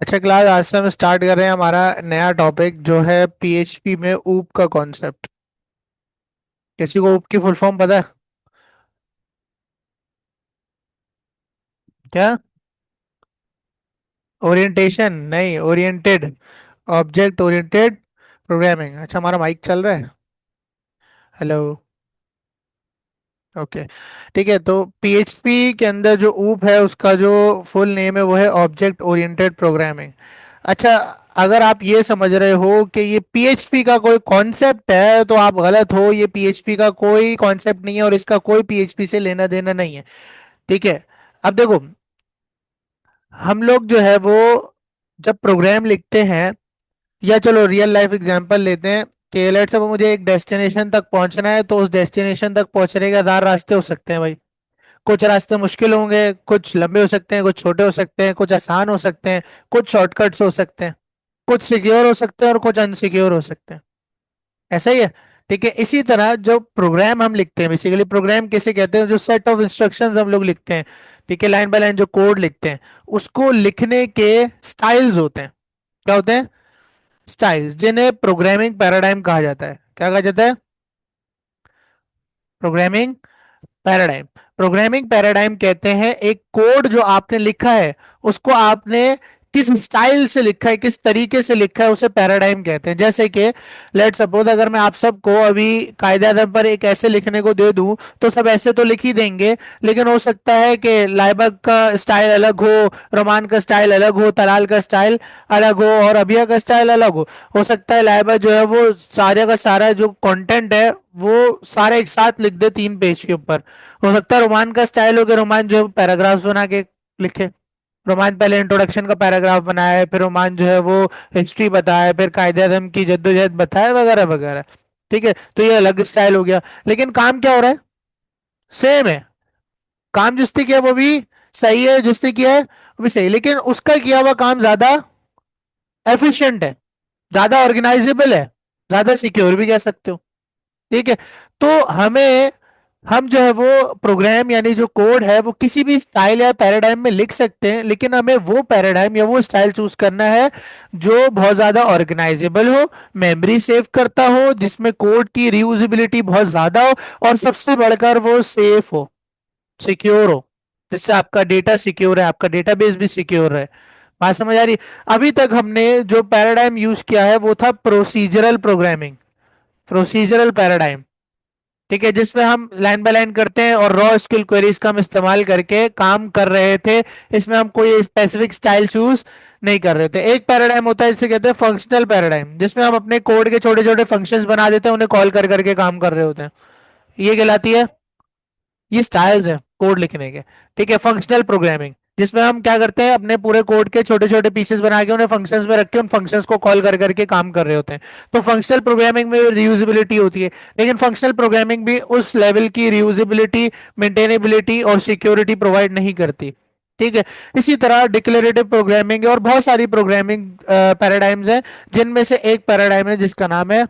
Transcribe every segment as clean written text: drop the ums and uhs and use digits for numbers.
अच्छा क्लास, आज से हम स्टार्ट कर रहे हैं हमारा नया टॉपिक जो है पीएचपी में ऊप का कॉन्सेप्ट। किसी को ऊप की फुल फॉर्म पता है क्या? ओरिएंटेशन नहीं, ओरिएंटेड, ऑब्जेक्ट ओरिएंटेड प्रोग्रामिंग। अच्छा, हमारा माइक चल रहा है। हेलो। ओके, ठीक है। तो पीएचपी के अंदर जो ऊप है उसका जो फुल नेम है वो है ऑब्जेक्ट ओरिएंटेड प्रोग्रामिंग। अच्छा, अगर आप ये समझ रहे हो कि ये पीएचपी का कोई कॉन्सेप्ट है तो आप गलत हो। ये पीएचपी का कोई कॉन्सेप्ट नहीं है और इसका कोई पीएचपी से लेना देना नहीं है। ठीक है। अब देखो, हम लोग जो है वो जब प्रोग्राम लिखते हैं, या चलो रियल लाइफ एग्जांपल लेते हैं कि लेट्स सपोज मुझे एक डेस्टिनेशन तक पहुंचना है, तो उस डेस्टिनेशन तक पहुंचने के 1000 रास्ते हो सकते हैं भाई। कुछ रास्ते मुश्किल होंगे, कुछ लंबे हो सकते हैं, कुछ छोटे हो सकते हैं, कुछ आसान हो सकते हैं, कुछ शॉर्टकट्स हो सकते हैं, कुछ सिक्योर हो सकते हैं और कुछ अनसिक्योर हो सकते हैं। ऐसा ही है। ठीक है। इसी तरह जो प्रोग्राम हम लिखते हैं, बेसिकली प्रोग्राम किसे कहते हैं, जो सेट ऑफ इंस्ट्रक्शंस हम लोग लिखते हैं, ठीक है, लाइन बाय लाइन जो कोड लिखते हैं, उसको लिखने के स्टाइल्स होते हैं। क्या होते हैं? स्टाइल्स, जिन्हें प्रोग्रामिंग पैराडाइम कहा जाता है। क्या कहा जाता है? Programming paradigm. प्रोग्रामिंग पैराडाइम कहते हैं एक कोड जो आपने लिखा है उसको आपने किस स्टाइल से लिखा है, किस तरीके से लिखा है, उसे पैराडाइम कहते हैं। जैसे कि लेट सपोज अगर मैं आप सबको अभी कायदे आदम पर एक ऐसे लिखने को दे दूं तो सब ऐसे तो लिख ही देंगे, लेकिन हो सकता है कि लाइबक का स्टाइल अलग हो, रोमान का स्टाइल अलग हो, तलाल का स्टाइल अलग हो और अभिया का स्टाइल अलग हो सकता है लाइबा जो है वो सारे का सारा जो कंटेंट है वो सारे एक साथ लिख दे 3 पेज के ऊपर। हो सकता है रोमान का स्टाइल हो गया, रोमान जो पैराग्राफ्स बना के लिखे। रोमान पहले इंट्रोडक्शन का पैराग्राफ बनाया है, फिर रोमान जो है वो हिस्ट्री बताया, फिर कायदे आजम की जद्दोजहद बताया, वगैरह वगैरह। ठीक है, तो ये अलग स्टाइल हो गया, लेकिन काम क्या हो रहा है? सेम है। काम जिसने किया वो भी सही है, जिसने किया है वो भी सही, लेकिन उसका किया हुआ काम ज्यादा एफिशिएंट है, ज्यादा ऑर्गेनाइजेबल है, ज्यादा सिक्योर भी कह सकते हो। ठीक है। तो हमें, हम जो है वो प्रोग्राम यानी जो कोड है वो किसी भी स्टाइल या पैराडाइम में लिख सकते हैं, लेकिन हमें वो पैराडाइम या वो स्टाइल चूज करना है जो बहुत ज्यादा ऑर्गेनाइजेबल हो, मेमोरी सेव करता हो, जिसमें कोड की रीयूजेबिलिटी बहुत ज्यादा हो, और सबसे बढ़कर वो सेफ हो, सिक्योर हो, जिससे आपका डेटा सिक्योर है, आपका डेटाबेस भी सिक्योर है। बात समझ आ रही? अभी तक हमने जो पैराडाइम यूज किया है वो था प्रोसीजरल प्रोग्रामिंग, प्रोसीजरल पैराडाइम। ठीक है, जिसमें हम लाइन बाय लाइन करते हैं और रॉ स्किल क्वेरीज का हम इस्तेमाल करके काम कर रहे थे। इसमें हम कोई स्पेसिफिक स्टाइल चूज नहीं कर रहे थे। एक पैराडाइम होता है जिसे कहते हैं फंक्शनल पैराडाइम, जिसमें हम अपने कोड के छोटे छोटे फंक्शंस बना देते हैं, उन्हें कॉल कर करके काम कर रहे होते हैं। ये कहलाती है, ये स्टाइल्स हैं कोड लिखने के। ठीक है, फंक्शनल प्रोग्रामिंग, जिसमें हम क्या करते हैं, अपने पूरे कोड के छोटे छोटे पीसेस बना के उन्हें फंक्शंस में रख के उन फंक्शंस को कॉल कर करके काम कर रहे होते हैं। तो फंक्शनल प्रोग्रामिंग में रियूजेबिलिटी होती है, लेकिन फंक्शनल प्रोग्रामिंग भी उस लेवल की रियूजेबिलिटी, मेंटेनेबिलिटी और सिक्योरिटी प्रोवाइड नहीं करती। ठीक है। इसी तरह डिक्लेरेटिव प्रोग्रामिंग और बहुत सारी प्रोग्रामिंग पैराडाइम्स हैं, जिनमें से एक पैराडाइम है जिसका नाम है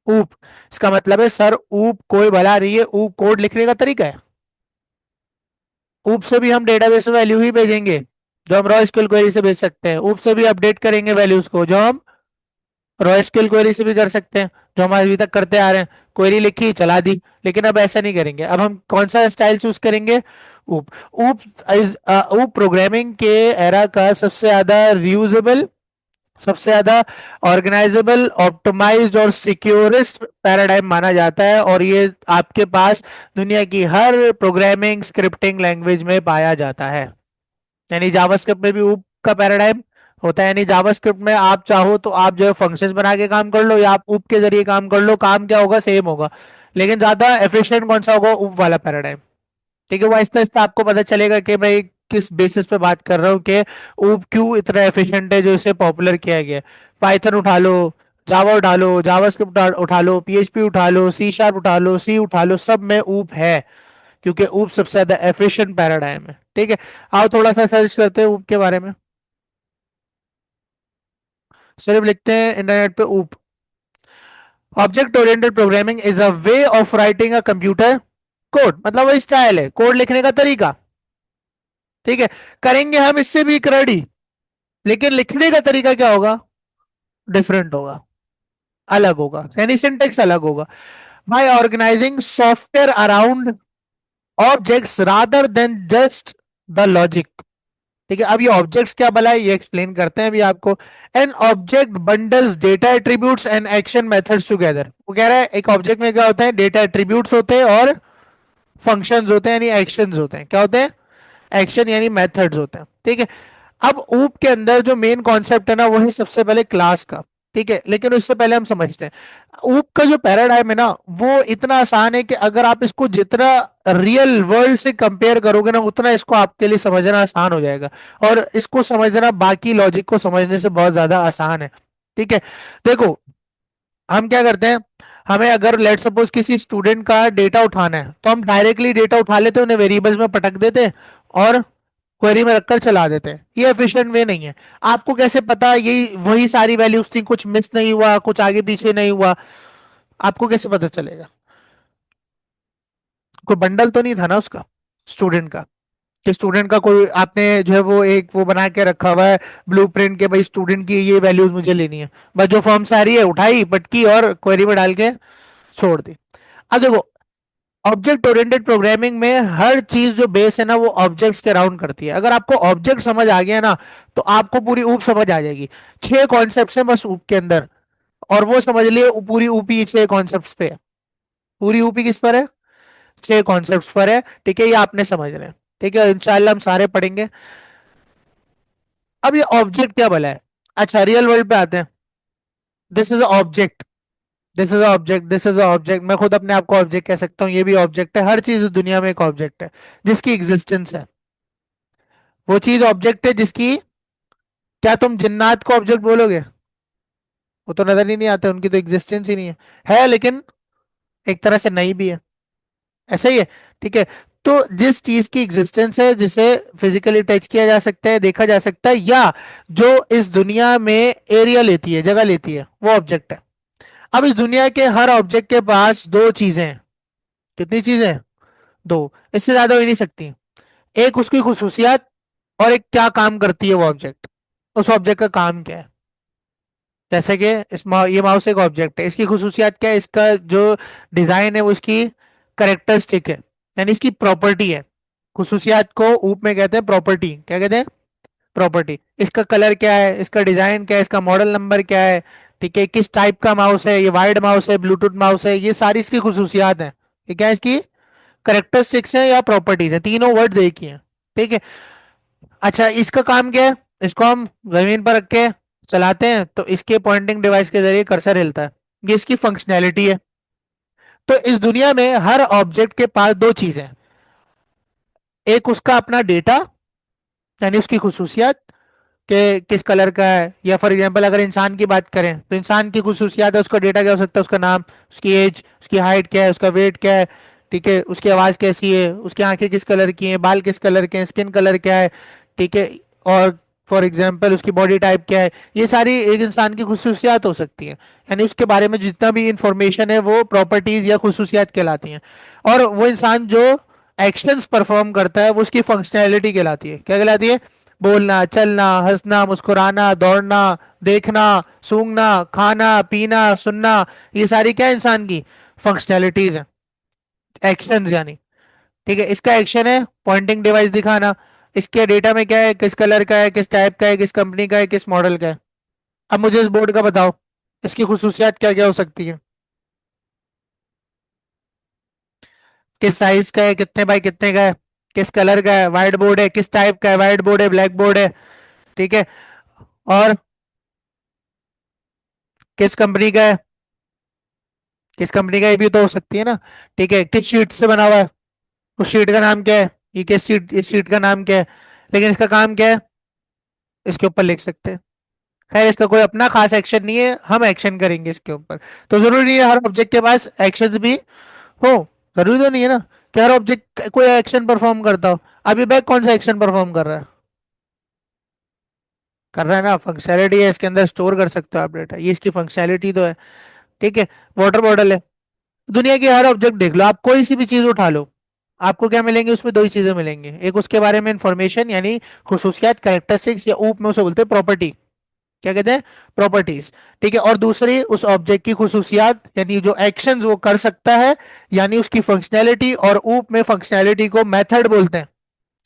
ऊप। इसका मतलब है सर ऊप कोई भला नहीं है, ऊप कोड लिखने का तरीका है। ऊप से भी हम डेटाबेस में वैल्यू ही भेजेंगे जो हम रॉ एसक्यूएल क्वेरी से भेज सकते हैं। ऊप से भी अपडेट करेंगे वैल्यूज को जो हम रॉ एसक्यूएल क्वेरी से भी कर सकते हैं, जो हम अभी तक करते आ रहे हैं। क्वेरी लिखी चला दी, लेकिन अब ऐसा नहीं करेंगे। अब हम कौन सा स्टाइल चूज करेंगे? ऊप। ऊप ऊप प्रोग्रामिंग के एरा का सबसे ज्यादा रियूजेबल, सबसे ज्यादा ऑर्गेनाइजेबल, ऑप्टिमाइज्ड और सिक्योरेस्ट पैराडाइम माना जाता है, और ये आपके पास दुनिया की हर प्रोग्रामिंग स्क्रिप्टिंग लैंग्वेज में पाया जाता है। यानी जावास्क्रिप्ट में भी ऊप का पैराडाइम होता है। यानी जावास्क्रिप्ट में आप चाहो तो आप जो है फंक्शंस बना के काम कर लो, या आप ऊप के जरिए काम कर लो, काम क्या होगा? सेम होगा, लेकिन ज्यादा एफिशिएंट कौन सा होगा? ऊप वाला पैराडाइम। ठीक है, वो आहिस्ता आहिस्ता आपको पता चलेगा कि भाई किस बेसिस पे बात कर रहा हूँ कि ऊप क्यों इतना एफिशिएंट है जो इसे पॉपुलर किया गया है। पाइथन उठा लो, जावा उठा लो, जावास्क्रिप्ट उठा लो, पीएचपी उठा लो, सी शार्प उठा लो, सी उठा लो, सब में ऊप है, क्योंकि ऊप सबसे ज्यादा एफिशिएंट पैराडाइम है। ठीक है। आओ थोड़ा सा सर्च करते हैं ऊप के बारे में। सिर्फ लिखते हैं इंटरनेट पे ऊप। Object oriented programming is a way of writing a computer code, मतलब वही स्टाइल है कोड लिखने का तरीका। ठीक है। करेंगे हम इससे भी एक रेडी, लेकिन लिखने का तरीका क्या होगा? डिफरेंट होगा, अलग होगा, यानी सिंटेक्स अलग होगा। By organising software around objects rather than just the logic. ठीक है, अब ये ऑब्जेक्ट्स क्या भला है ये एक्सप्लेन करते हैं अभी आपको। An object bundles data attributes and action methods together. वो कह रहा है एक ऑब्जेक्ट में क्या होता है, डेटा एट्रीब्यूट्स होते हैं और फंक्शंस होते हैं, यानी एक्शंस होते हैं। क्या होते हैं? एक्शन यानी मेथड्स होते हैं। ठीक है, अब ऊप के अंदर जो मेन कॉन्सेप्ट है ना वो है सबसे पहले क्लास का। ठीक है, लेकिन उससे पहले हम समझते हैं ऊप का जो पैराडाइम है ना, वो इतना आसान है कि अगर आप इसको जितना रियल वर्ल्ड से कंपेयर करोगे ना उतना इसको आपके लिए समझना आसान हो जाएगा। और इसको समझना बाकी लॉजिक को समझने से बहुत ज्यादा आसान है। ठीक है, देखो हम क्या करते हैं, हमें अगर लेट सपोज किसी स्टूडेंट का डेटा उठाना है तो हम डायरेक्टली डेटा उठा लेते हैं, उन्हें वेरिएबल्स में पटक देते हैं और क्वेरी में रखकर चला देते हैं। ये एफिशिएंट वे नहीं है। आपको कैसे पता यही वही सारी वैल्यूज थी, कुछ मिस नहीं हुआ, कुछ आगे पीछे नहीं हुआ? आपको कैसे पता चलेगा? कोई बंडल तो नहीं था ना उसका, स्टूडेंट का, कि स्टूडेंट का कोई आपने जो है वो एक वो बना के रखा हुआ है ब्लूप्रिंट के, भाई स्टूडेंट की ये वैल्यूज मुझे लेनी है। बस जो फॉर्म से आ रही है उठाई पटकी और क्वेरी में डाल के छोड़ दी। अब देखो ऑब्जेक्ट ओरिएंटेड प्रोग्रामिंग में हर चीज जो बेस है ना वो ऑब्जेक्ट्स के अराउंड करती है। अगर आपको ऑब्जेक्ट समझ आ गया ना तो आपको पूरी ऊप समझ आ जाएगी। छह कॉन्सेप्ट्स हैं बस ऊप के अंदर, और वो समझ लिए पूरी ऊपी छह कॉन्सेप्ट्स पे है। पूरी ऊपी किस पर है? छह कॉन्सेप्ट्स पर है। ठीक है, ये आपने समझ रहे हैं। ठीक है, इंशाल्लाह हम सारे पढ़ेंगे। अब ये ऑब्जेक्ट क्या भला है? अच्छा रियल वर्ल्ड पे आते हैं। This is object, this is object, this is object. मैं खुद अपने आप को ऑब्जेक्ट कह सकता हूँ, ये भी ऑब्जेक्ट है। हर चीज इस दुनिया में एक ऑब्जेक्ट है जिसकी एग्जिस्टेंस है। वो चीज ऑब्जेक्ट है जिसकी, क्या तुम जिन्नात को ऑब्जेक्ट बोलोगे? वो तो नजर ही नहीं आते, उनकी तो एग्जिस्टेंस ही नहीं है लेकिन एक तरह से नहीं भी है। ऐसा ही है। ठीक है, तो जिस चीज की एग्जिस्टेंस है, जिसे फिजिकली टच किया जा सकता है, देखा जा सकता है, या जो इस दुनिया में एरिया लेती है, जगह लेती है, वो ऑब्जेक्ट है। अब इस दुनिया के हर ऑब्जेक्ट के पास दो चीजें हैं। कितनी चीजें हैं? दो, इससे ज्यादा हो ही नहीं सकती। एक उसकी खुसूसियात, और एक क्या काम करती है वो ऑब्जेक्ट, उस ऑब्जेक्ट का काम क्या है। जैसे कि ये माउस एक ऑब्जेक्ट है, इसकी खुसूसियात क्या है, इसका जो डिजाइन है वो इसकी करेक्टरिस्टिक है, यानी इसकी प्रॉपर्टी है। खुसूसियात को ऊप में कहते हैं प्रॉपर्टी। क्या कहते हैं? प्रॉपर्टी। इसका कलर क्या है, इसका डिजाइन क्या है, इसका मॉडल नंबर क्या है, ठीक है, किस टाइप का माउस है, ये वाइड माउस है, ब्लूटूथ माउस है, ये सारी इसकी खुसूसियात हैं। ये क्या है? इसकी करेक्टरिस्टिक्स है या प्रॉपर्टीज है, तीनों वर्ड्स एक ही हैं। ठीक है, अच्छा इसका काम क्या है? इसको हम जमीन पर रख के चलाते हैं तो इसके पॉइंटिंग डिवाइस के जरिए कर्सर हिलता है। ये इसकी फंक्शनैलिटी है। तो इस दुनिया में हर ऑब्जेक्ट के पास दो चीजें हैं। एक उसका अपना डेटा, यानी उसकी खुसूसियात कि किस कलर का है, या फॉर एग्जांपल अगर इंसान की बात करें तो इंसान की खुसूसियात है, उसका डेटा क्या हो सकता है, उसका नाम, उसकी एज, उसकी हाइट क्या है, उसका वेट क्या है, ठीक है, उसकी आवाज कैसी है, उसकी आंखें किस कलर की हैं, बाल किस कलर के हैं, स्किन कलर क्या है, ठीक है, और फॉर एग्जांपल उसकी बॉडी टाइप क्या है। ये सारी एक इंसान की खुसूसियात हो सकती हैं, यानी उसके बारे में जितना भी इंफॉर्मेशन है वो प्रॉपर्टीज या खुसूसियात कहलाती हैं। और वो इंसान जो एक्शंस परफॉर्म करता है वो उसकी फंक्शनैलिटी कहलाती है। क्या कहलाती है? बोलना, चलना, हंसना, मुस्कुराना, दौड़ना, देखना, सूंघना, खाना, पीना, सुनना, ये सारी क्या है इंसान की फंक्शनैलिटीज हैं, एक्शंस यानी। ठीक है, इसका एक्शन है पॉइंटिंग डिवाइस दिखाना। इसके डेटा में क्या है, किस कलर का है, किस टाइप का है, किस कंपनी का है, किस मॉडल का है। अब मुझे इस बोर्ड का बताओ, इसकी खुसूसियात क्या क्या हो सकती है? किस साइज का है, कितने बाय कितने का है, किस कलर का है, व्हाइट बोर्ड है, किस टाइप का है, व्हाइट बोर्ड है, ब्लैक बोर्ड है, ठीक है, और किस कंपनी का है, किस कंपनी का, ये भी तो हो सकती है ना। ठीक है, किस शीट से बना हुआ है, उस शीट का नाम क्या है, ये किस शीट, इस शीट का नाम क्या है। लेकिन इसका काम क्या है, इसके ऊपर लिख सकते हैं। खैर इसका कोई अपना खास एक्शन नहीं है, हम एक्शन करेंगे इसके ऊपर। तो जरूरी नहीं है हर ऑब्जेक्ट के पास एक्शंस भी हो। जरूरी तो नहीं है ना कि हर ऑब्जेक्ट कोई एक्शन परफॉर्म करता हो। अभी बैग कौन सा एक्शन परफॉर्म कर रहा है? कर रहा है ना, फंक्शनैलिटी है, इसके अंदर स्टोर कर सकते हो आप डेटा, ये इसकी फंक्शनैलिटी तो है। ठीक है, वाटर बॉटल है। दुनिया के हर ऑब्जेक्ट देख लो, आप कोई सी भी चीज उठा लो, आपको क्या मिलेंगे उसमें? दो ही चीजें मिलेंगी, एक उसके बारे में इंफॉर्मेशन यानी खुसूसियात कैरेक्टरिस्टिक्स, या ऊप में उसे बोलते हैं प्रॉपर्टी, क्या कहते हैं? प्रॉपर्टीज। ठीक है। और दूसरी उस ऑब्जेक्ट की खुसूसियात यानी जो एक्शंस वो कर सकता है, यानी उसकी फंक्शनैलिटी, और ऊप में फंक्शनैलिटी को मेथड बोलते हैं।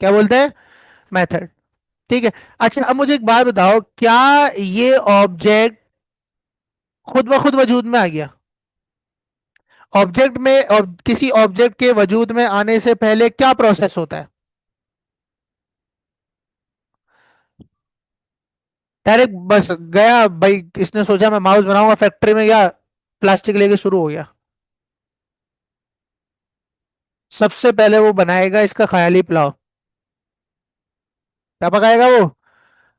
क्या बोलते हैं? मेथड। ठीक है। अच्छा अब मुझे एक बात बताओ, क्या ये ऑब्जेक्ट खुद ब खुद वजूद में आ गया? ऑब्जेक्ट में किसी ऑब्जेक्ट के वजूद में आने से पहले क्या प्रोसेस होता है? डायरेक्ट बस गया भाई, इसने सोचा मैं माउस बनाऊंगा, फैक्ट्री में गया, प्लास्टिक लेके शुरू हो गया। सबसे पहले वो बनाएगा इसका ख्याली पुलाव। क्या पकाएगा वो?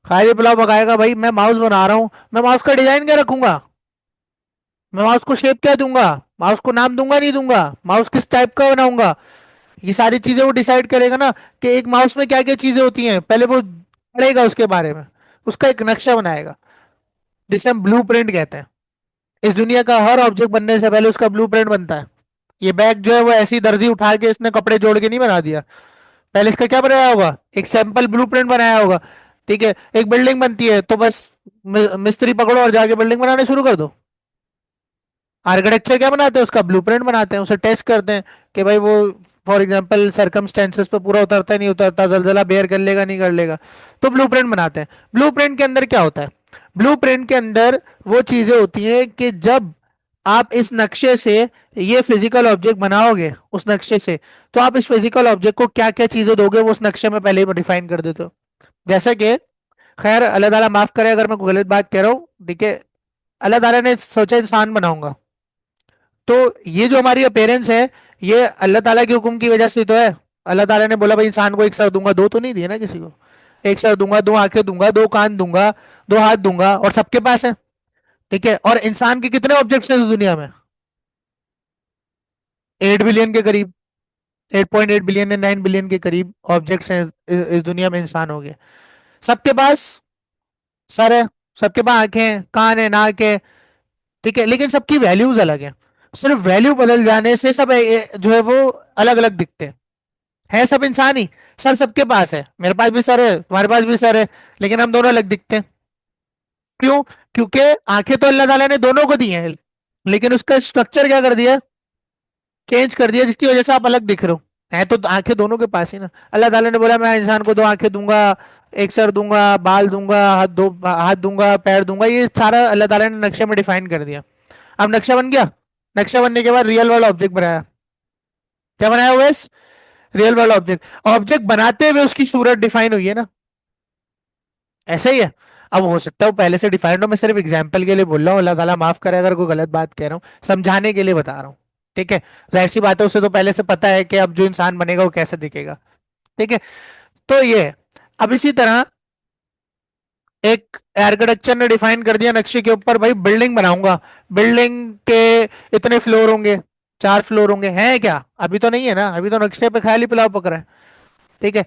ख्याली पुलाव पकाएगा। भाई मैं माउस बना रहा हूँ, मैं माउस का डिजाइन क्या रखूंगा? मैं माउस को शेप क्या दूंगा? माउस को नाम दूंगा नहीं दूंगा? माउस किस टाइप का बनाऊंगा? ये सारी चीजें वो डिसाइड करेगा ना, कि एक माउस में क्या क्या चीजें होती हैं, पहले वो पढ़ेगा उसके बारे में, उसका एक नक्शा बनाएगा, जिसे हम ब्लू प्रिंट कहते हैं। इस दुनिया का हर ऑब्जेक्ट बनने से पहले उसका ब्लू प्रिंट बनता है। ये बैग जो है वो ऐसी दर्जी उठा के इसने कपड़े जोड़ के नहीं बना दिया, पहले इसका क्या बनाया होगा? एक सैंपल ब्लूप्रिंट बनाया होगा। ठीक है। एक बिल्डिंग बनती है तो बस मिस्त्री पकड़ो और जाके बिल्डिंग बनाने शुरू कर दो। आर्किटेक्चर क्या बनाते हैं? उसका ब्लूप्रिंट बनाते हैं, उसे टेस्ट करते हैं कि भाई वो फॉर एग्जांपल सरकमस्टेंसेस पे पूरा उतरता है नहीं उतरता, जलजला बेयर कर लेगा नहीं कर लेगा, तो ब्लूप्रिंट बनाते हैं। ब्लूप्रिंट के अंदर क्या होता है? ब्लूप्रिंट के अंदर वो चीजें होती हैं कि जब आप इस नक्शे से ये फिजिकल ऑब्जेक्ट बनाओगे उस नक्शे से, तो आप इस फिजिकल ऑब्जेक्ट को क्या क्या चीजें दोगे वो उस नक्शे में पहले ही डिफाइन कर देते हो। जैसे कि, खैर अल्लाह ताला माफ करे अगर मैं कोई गलत बात कह रहा हूँ, ठीक है, अल्लाह ताला ने सोचा इंसान बनाऊंगा, तो ये जो हमारी अपेरेंस है, ये अल्लाह ताला के हुक्म की वजह से तो है। अल्लाह ताला ने बोला भाई इंसान को एक सर दूंगा, दो तो नहीं दिए ना किसी को। एक सर दूंगा, दो आंखें दूंगा, दो कान दूंगा, दो हाथ दूंगा, और सबके पास है। ठीक है। और इंसान के कितने ऑब्जेक्ट्स हैं इस दुनिया में? 8 बिलियन के करीब, 8.8 बिलियन या 9 बिलियन के करीब ऑब्जेक्ट्स हैं इस दुनिया में इंसान हो गए। सबके पास सर है, सबके पास आंखें हैं, कान है, नाक है। ठीक है। लेकिन सबकी वैल्यूज अलग है। सिर्फ वैल्यू बदल जाने से सब जो है वो अलग अलग दिखते हैं। है सब इंसान ही। सर सबके पास है, मेरे पास भी सर है, तुम्हारे पास भी सर है, लेकिन हम दोनों अलग दिखते हैं। क्यों? क्योंकि आंखें तो अल्लाह ताला ने दोनों को दी हैं, लेकिन उसका स्ट्रक्चर क्या कर दिया? चेंज कर दिया, जिसकी वजह से आप अलग दिख रहे हो। है तो आंखें दोनों के पास ही ना। अल्लाह ताला ने बोला मैं इंसान को दो आंखें दूंगा, एक सर दूंगा, बाल दूंगा, हाथ दूंगा, पैर दूंगा, ये सारा अल्लाह ताला ने नक्शे में डिफाइन कर दिया। अब नक्शा बन गया। नक्शा बनने के बाद रियल वर्ल्ड ऑब्जेक्ट बनाया। क्या बनाया हुआ है? Real world object. ऑब्जेक्ट बनाते हुए उसकी सूरत डिफाइन हुई है ना। ऐसा ही है। अब हो सकता है वो पहले से डिफाइंड हो, मैं सिर्फ एग्जांपल के लिए बोल रहा हूँ, अल्लाह ताला माफ करे अगर कोई गलत बात कह रहा हूँ, समझाने के लिए बता रहा हूँ। ठीक है। जाहिर सी बात है उसे तो पहले से पता है कि अब जो इंसान बनेगा वो कैसे दिखेगा। ठीक है। तो ये है। अब इसी तरह एक आर्किटेक्चर ने डिफाइन कर दिया नक्शे के ऊपर, भाई बिल्डिंग बनाऊंगा, बिल्डिंग के इतने फ्लोर होंगे, 4 फ्लोर होंगे, हैं क्या? अभी तो नहीं है ना, अभी तो नक्शे पे ख्याली पुलाव पक रहा है। ठीक है।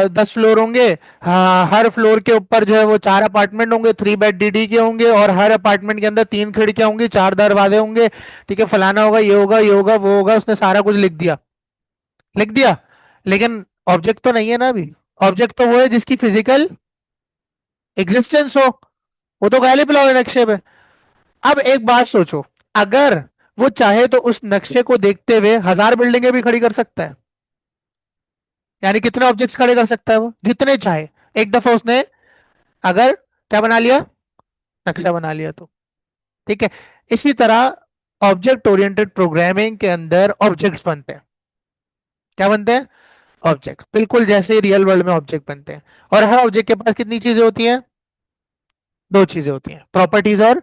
10 फ्लोर होंगे। हाँ, हर फ्लोर के ऊपर जो है वो 4 अपार्टमेंट होंगे, 3 बेड डीडी के होंगे, और हर अपार्टमेंट के अंदर 3 खिड़कियां होंगी, 4 दरवाजे होंगे। ठीक है। फलाना होगा, ये होगा, ये होगा, वो होगा, उसने सारा कुछ लिख दिया। लिख दिया। लेकिन ऑब्जेक्ट तो नहीं है ना अभी। ऑब्जेक्ट तो वो है जिसकी फिजिकल एग्जिस्टेंस हो। वो तो गालिब लाओ नक्शे पे। अब एक बात सोचो, अगर वो चाहे तो उस नक्शे को देखते हुए 1000 बिल्डिंगें भी खड़ी कर सकता है। यानी कितने ऑब्जेक्ट्स खड़े कर सकता है वो? जितने चाहे। एक दफा उसने अगर क्या बना लिया? नक्शा बना लिया तो। ठीक है। इसी तरह ऑब्जेक्ट ओरिएंटेड प्रोग्रामिंग के अंदर ऑब्जेक्ट्स बनते हैं। क्या बनते हैं? ऑब्जेक्ट, बिल्कुल जैसे रियल वर्ल्ड में ऑब्जेक्ट बनते हैं। और हर ऑब्जेक्ट के पास कितनी चीजें होती हैं? दो चीजें होती हैं, प्रॉपर्टीज और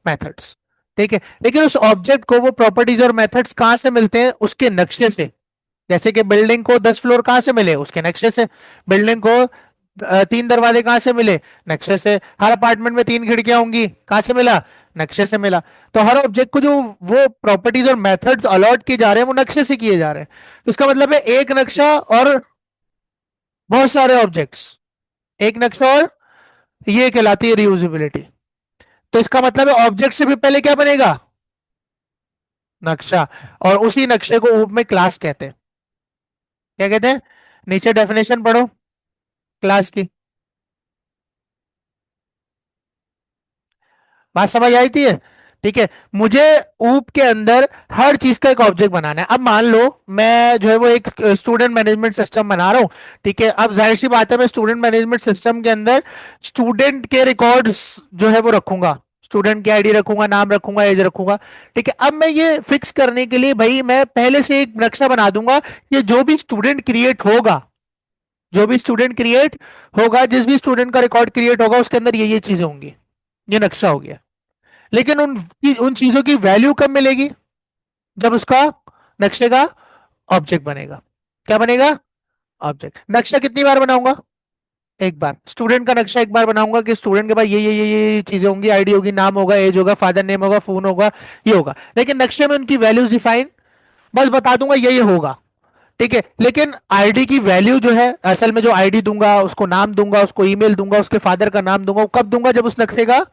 मेथड्स। ठीक है। लेकिन उस ऑब्जेक्ट को वो प्रॉपर्टीज और मेथड्स कहां से मिलते हैं? उसके नक्शे से। जैसे कि बिल्डिंग को 10 फ्लोर कहां से मिले? उसके नक्शे से। बिल्डिंग को 3 दरवाजे कहां से मिले? नक्शे से। हर अपार्टमेंट में 3 खिड़कियां होंगी, कहां से मिला? नक्शे से मिला। तो हर ऑब्जेक्ट को जो वो प्रॉपर्टीज और मेथड्स अलॉट किए जा रहे हैं वो नक्शे से किए जा रहे हैं। तो इसका मतलब है एक नक्शा और बहुत सारे ऑब्जेक्ट्स। एक नक्शा और ये कहलाती है रियूजेबिलिटी। तो इसका मतलब है ऑब्जेक्ट से भी पहले क्या बनेगा? नक्शा। और उसी नक्शे को ऊप में क्लास कहते हैं। क्या कहते हैं? नीचे डेफिनेशन पढ़ो क्लास की। बात समझ आई थी? ठीक है। मुझे ऊप के अंदर हर चीज का एक ऑब्जेक्ट बनाना है। अब मान लो मैं जो है वो एक स्टूडेंट मैनेजमेंट सिस्टम बना रहा हूँ। ठीक है, अब जाहिर सी बात है मैं स्टूडेंट मैनेजमेंट सिस्टम के अंदर स्टूडेंट के रिकॉर्ड्स जो है वो रखूंगा। स्टूडेंट की आईडी रखूंगा, नाम रखूंगा, एज रखूंगा। ठीक है, अब मैं ये फिक्स करने के लिए भाई मैं पहले से एक नक्शा बना दूंगा कि जो भी स्टूडेंट क्रिएट होगा, जो भी स्टूडेंट क्रिएट होगा, जिस भी स्टूडेंट का रिकॉर्ड क्रिएट होगा उसके अंदर ये चीजें होंगी। ये नक्शा हो गया। लेकिन उन चीजों की वैल्यू कब मिलेगी? जब उसका नक्शे का ऑब्जेक्ट बनेगा। क्या बनेगा? ऑब्जेक्ट। नक्शा कितनी बार बनाऊंगा? एक बार। स्टूडेंट का नक्शा एक बार बनाऊंगा कि स्टूडेंट के पास ये चीजें होंगी, आईडी होगी, नाम होगा, एज होगा, फादर नेम होगा, फोन होगा, ये होगा। लेकिन नक्शे में उनकी वैल्यूज डिफाइन बस बता दूंगा ये होगा। ठीक है, लेकिन आईडी की वैल्यू जो है, असल में जो आईडी दूंगा उसको नाम दूंगा, उसको ईमेल दूंगा, उसके फादर का नाम दूंगा, वो कब दूंगा? जब उस नक्शे का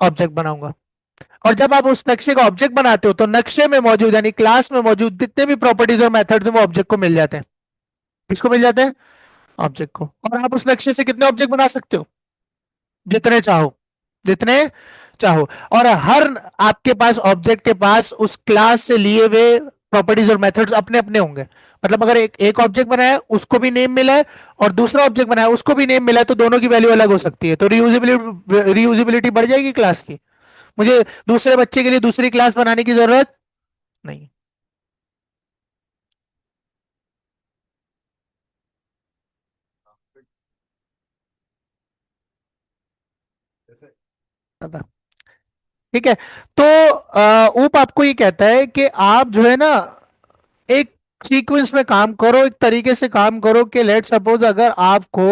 ऑब्जेक्ट बनाऊंगा। और जब आप उस नक्शे का ऑब्जेक्ट बनाते हो तो नक्शे में मौजूद यानी क्लास में मौजूद जितने भी प्रॉपर्टीज और मेथड्स हैं वो ऑब्जेक्ट को मिल जाते हैं। किसको मिल जाते हैं? ऑब्जेक्ट को। और आप उस नक्शे से कितने ऑब्जेक्ट बना सकते हो? जितने चाहो, जितने चाहो। और हर आपके पास ऑब्जेक्ट के पास उस क्लास से लिए हुए प्रॉपर्टीज और मेथड्स अपने अपने होंगे। मतलब अगर एक एक ऑब्जेक्ट बनाया है उसको भी नेम मिला है, और दूसरा ऑब्जेक्ट बनाया है उसको भी नेम मिला है, तो दोनों की वैल्यू अलग हो सकती है। तो रियूजेबिलिटी बढ़ जाएगी क्लास की। मुझे दूसरे बच्चे के लिए दूसरी क्लास बनाने की जरूरत नहीं है। ठीक है। तो ऊप आपको ये कहता है कि आप जो है ना एक सीक्वेंस में काम करो, एक तरीके से काम करो कि लेट सपोज अगर आपको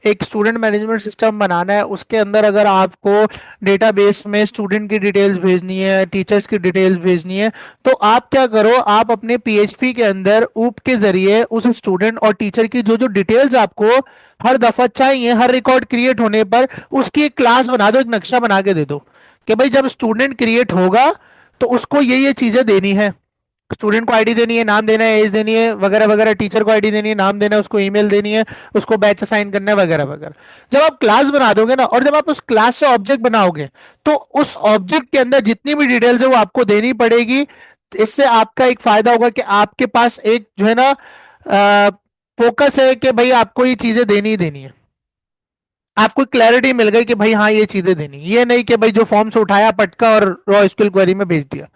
एक स्टूडेंट मैनेजमेंट सिस्टम बनाना है, उसके अंदर अगर आपको डेटाबेस में स्टूडेंट की डिटेल्स भेजनी है, टीचर्स की डिटेल्स भेजनी है, तो आप क्या करो, आप अपने पीएचपी के अंदर ऊप के जरिए उस स्टूडेंट और टीचर की जो जो डिटेल्स आपको हर दफा चाहिए, हर रिकॉर्ड क्रिएट होने पर उसकी एक क्लास बना दो, एक नक्शा बना के दे दो कि भाई जब स्टूडेंट क्रिएट होगा तो उसको ये चीजें देनी है। स्टूडेंट को आईडी देनी है, नाम देना है, एज देनी है, वगैरह वगैरह। टीचर को आईडी देनी है, नाम देना है, उसको ईमेल देनी है, उसको बैच असाइन करना है, वगैरह वगैरह। जब आप क्लास बना दोगे ना, और जब आप उस क्लास से ऑब्जेक्ट बनाओगे, तो उस ऑब्जेक्ट के अंदर जितनी भी डिटेल्स है वो आपको देनी पड़ेगी। इससे आपका एक फायदा होगा कि आपके पास एक जो है ना फोकस है कि भाई आपको ये चीजें देनी ही देनी है। आपको क्लैरिटी मिल गई कि भाई हाँ ये चीजें देनी, ये नहीं कि भाई जो फॉर्म से उठाया पटका और रॉ एसक्यूएल क्वेरी में भेज दिया।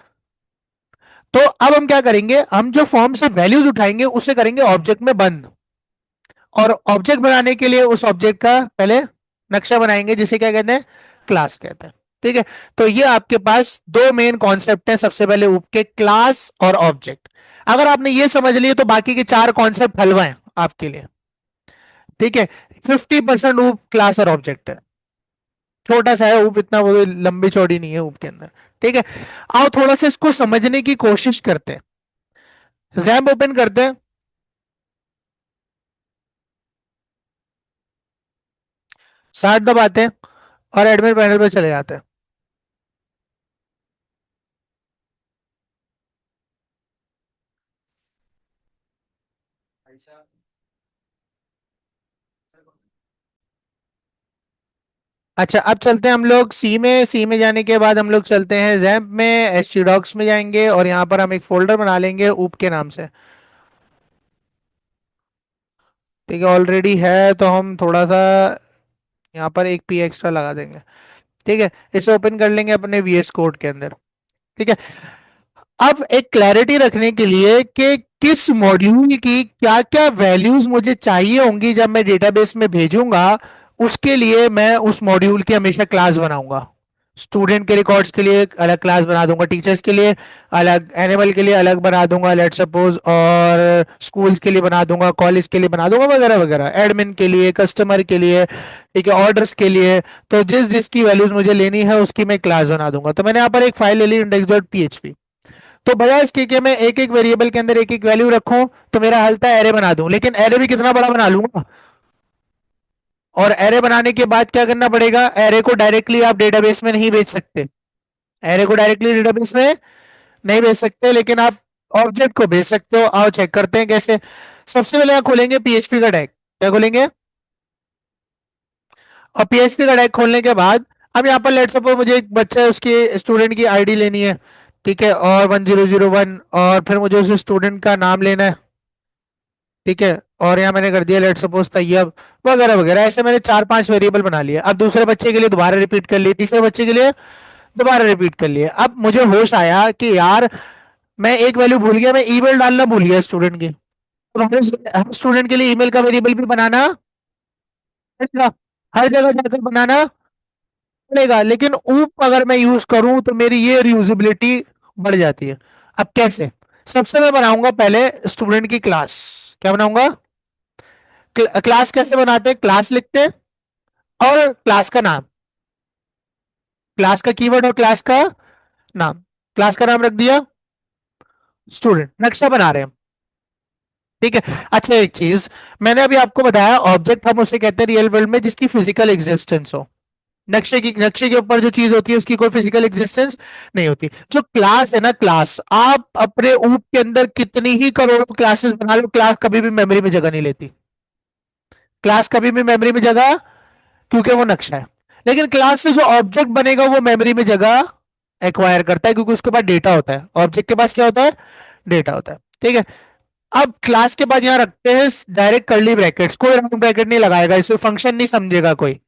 तो अब हम क्या करेंगे, हम जो फॉर्म से वैल्यूज उठाएंगे उसे करेंगे ऑब्जेक्ट में बंद। और ऑब्जेक्ट बनाने के लिए उस ऑब्जेक्ट का पहले नक्शा बनाएंगे जिसे क्या कहते हैं? क्लास कहते हैं। ठीक है। तो ये आपके पास दो मेन कॉन्सेप्ट हैं, सबसे पहले ऊप के क्लास और ऑब्जेक्ट। अगर आपने ये समझ लिए तो बाकी के चार कॉन्सेप्ट हलवा हैं आपके लिए। ठीक है। 50% ऊप क्लास और ऑब्जेक्ट है। छोटा सा है ऊप, इतना वो लंबी चौड़ी नहीं है ऊप के अंदर। ठीक है। आओ थोड़ा सा इसको समझने की कोशिश करते हैं। जैम्प ओपन करते हैं, स्टार्ट दबाते हैं, और एडमिन पैनल पे चले जाते हैं। अच्छा, अब चलते हैं हम लोग सी में। सी में जाने के बाद हम लोग चलते हैं जैम्प में, एच डॉक्स में जाएंगे, और यहाँ पर हम एक फोल्डर बना लेंगे ऊप के नाम से। ठीक है, ऑलरेडी है तो हम थोड़ा सा यहाँ पर एक पी एक्स्ट्रा लगा देंगे। ठीक है, इसे ओपन कर लेंगे अपने वीएस कोड के अंदर। ठीक है। अब एक क्लैरिटी रखने के लिए कि किस मॉड्यूल की क्या क्या वैल्यूज मुझे चाहिए होंगी जब मैं डेटाबेस में भेजूंगा, उसके लिए मैं उस मॉड्यूल की हमेशा क्लास बनाऊंगा। स्टूडेंट के रिकॉर्ड्स के लिए एक अलग क्लास बना दूंगा, टीचर्स के लिए अलग, एनिमल के लिए अलग बना दूंगा लेट सपोज, और स्कूल्स के लिए बना दूंगा, कॉलेज के लिए बना दूंगा, वगैरह वगैरह, एडमिन के लिए, कस्टमर के लिए, ठीक है, ऑर्डर्स के लिए। तो जिस जिसकी वैल्यूज मुझे लेनी है उसकी मैं क्लास बना दूंगा। तो मैंने यहाँ पर एक फाइल ले ली इंडेक्स डॉट पीएचपी। तो बजाय इसके कि मैं एक एक वेरिएबल के अंदर एक एक वैल्यू रखूं, तो मेरा हल था एरे बना दूं। लेकिन एरे भी कितना बड़ा बना लूंगा? और एरे बनाने के बाद क्या करना पड़ेगा, एरे को डायरेक्टली आप डेटाबेस में नहीं भेज सकते। एरे को डायरेक्टली डेटाबेस में नहीं भेज सकते, लेकिन आप ऑब्जेक्ट को भेज सकते हो। आओ चेक करते हैं कैसे। सबसे पहले आप खोलेंगे पीएचपी का टैग। क्या खोलेंगे? और पीएचपी का टैग खोलने के बाद अब यहाँ पर लेट सपोज मुझे एक बच्चा है, उसकी स्टूडेंट की आईडी लेनी है। ठीक है, और 1001, और फिर मुझे उस स्टूडेंट का नाम लेना है। ठीक है, और यहाँ मैंने कर दिया लेट सपोज तैयब वगैरह वगैरह। ऐसे मैंने चार पांच वेरिएबल बना लिए। अब दूसरे बच्चे के लिए दोबारा रिपीट कर लिए, तीसरे बच्चे के लिए दोबारा रिपीट कर लिए। अब मुझे होश आया कि यार मैं एक वैल्यू भूल गया, मैं ईमेल डालना भूल गया स्टूडेंट की। तो हर स्टूडेंट के लिए ईमेल का वेरिएबल भी बनाना पड़ेगा, हर जगह जाकर बनाना पड़ेगा। लेकिन ऊप अगर मैं यूज करूं तो मेरी ये रीयूजेबिलिटी बढ़ जाती है। अब कैसे? सबसे मैं बनाऊंगा पहले स्टूडेंट की क्लास। क्या बनाऊंगा? क्लास कैसे बनाते हैं? क्लास लिखते हैं और क्लास का नाम, क्लास का कीवर्ड और क्लास का नाम। क्लास का नाम रख दिया स्टूडेंट। नक्शा बना रहे हैं। ठीक है। अच्छा एक चीज मैंने अभी आपको बताया, ऑब्जेक्ट हम उसे कहते हैं रियल वर्ल्ड में जिसकी फिजिकल एग्जिस्टेंस हो। नक्शे के ऊपर जो चीज होती है उसकी कोई फिजिकल एग्जिस्टेंस नहीं होती। जो क्लास है ना, क्लास आप अपने ऊप के अंदर कितनी ही करोड़ों क्लासेस बना लो, क्लास कभी भी मेमोरी में जगह नहीं लेती। क्लास कभी भी मेमोरी में जगह, क्योंकि वो नक्शा है। लेकिन क्लास से जो ऑब्जेक्ट बनेगा वो मेमोरी में जगह एक्वायर करता है, क्योंकि उसके पास डेटा होता है। ऑब्जेक्ट के पास क्या होता है? डेटा होता है। ठीक है। अब क्लास के बाद यहां रखते हैं डायरेक्ट कर्ली ब्रैकेट्स, कोई राउंड ब्रैकेट नहीं लगाएगा, इसमें फंक्शन नहीं समझेगा कोई।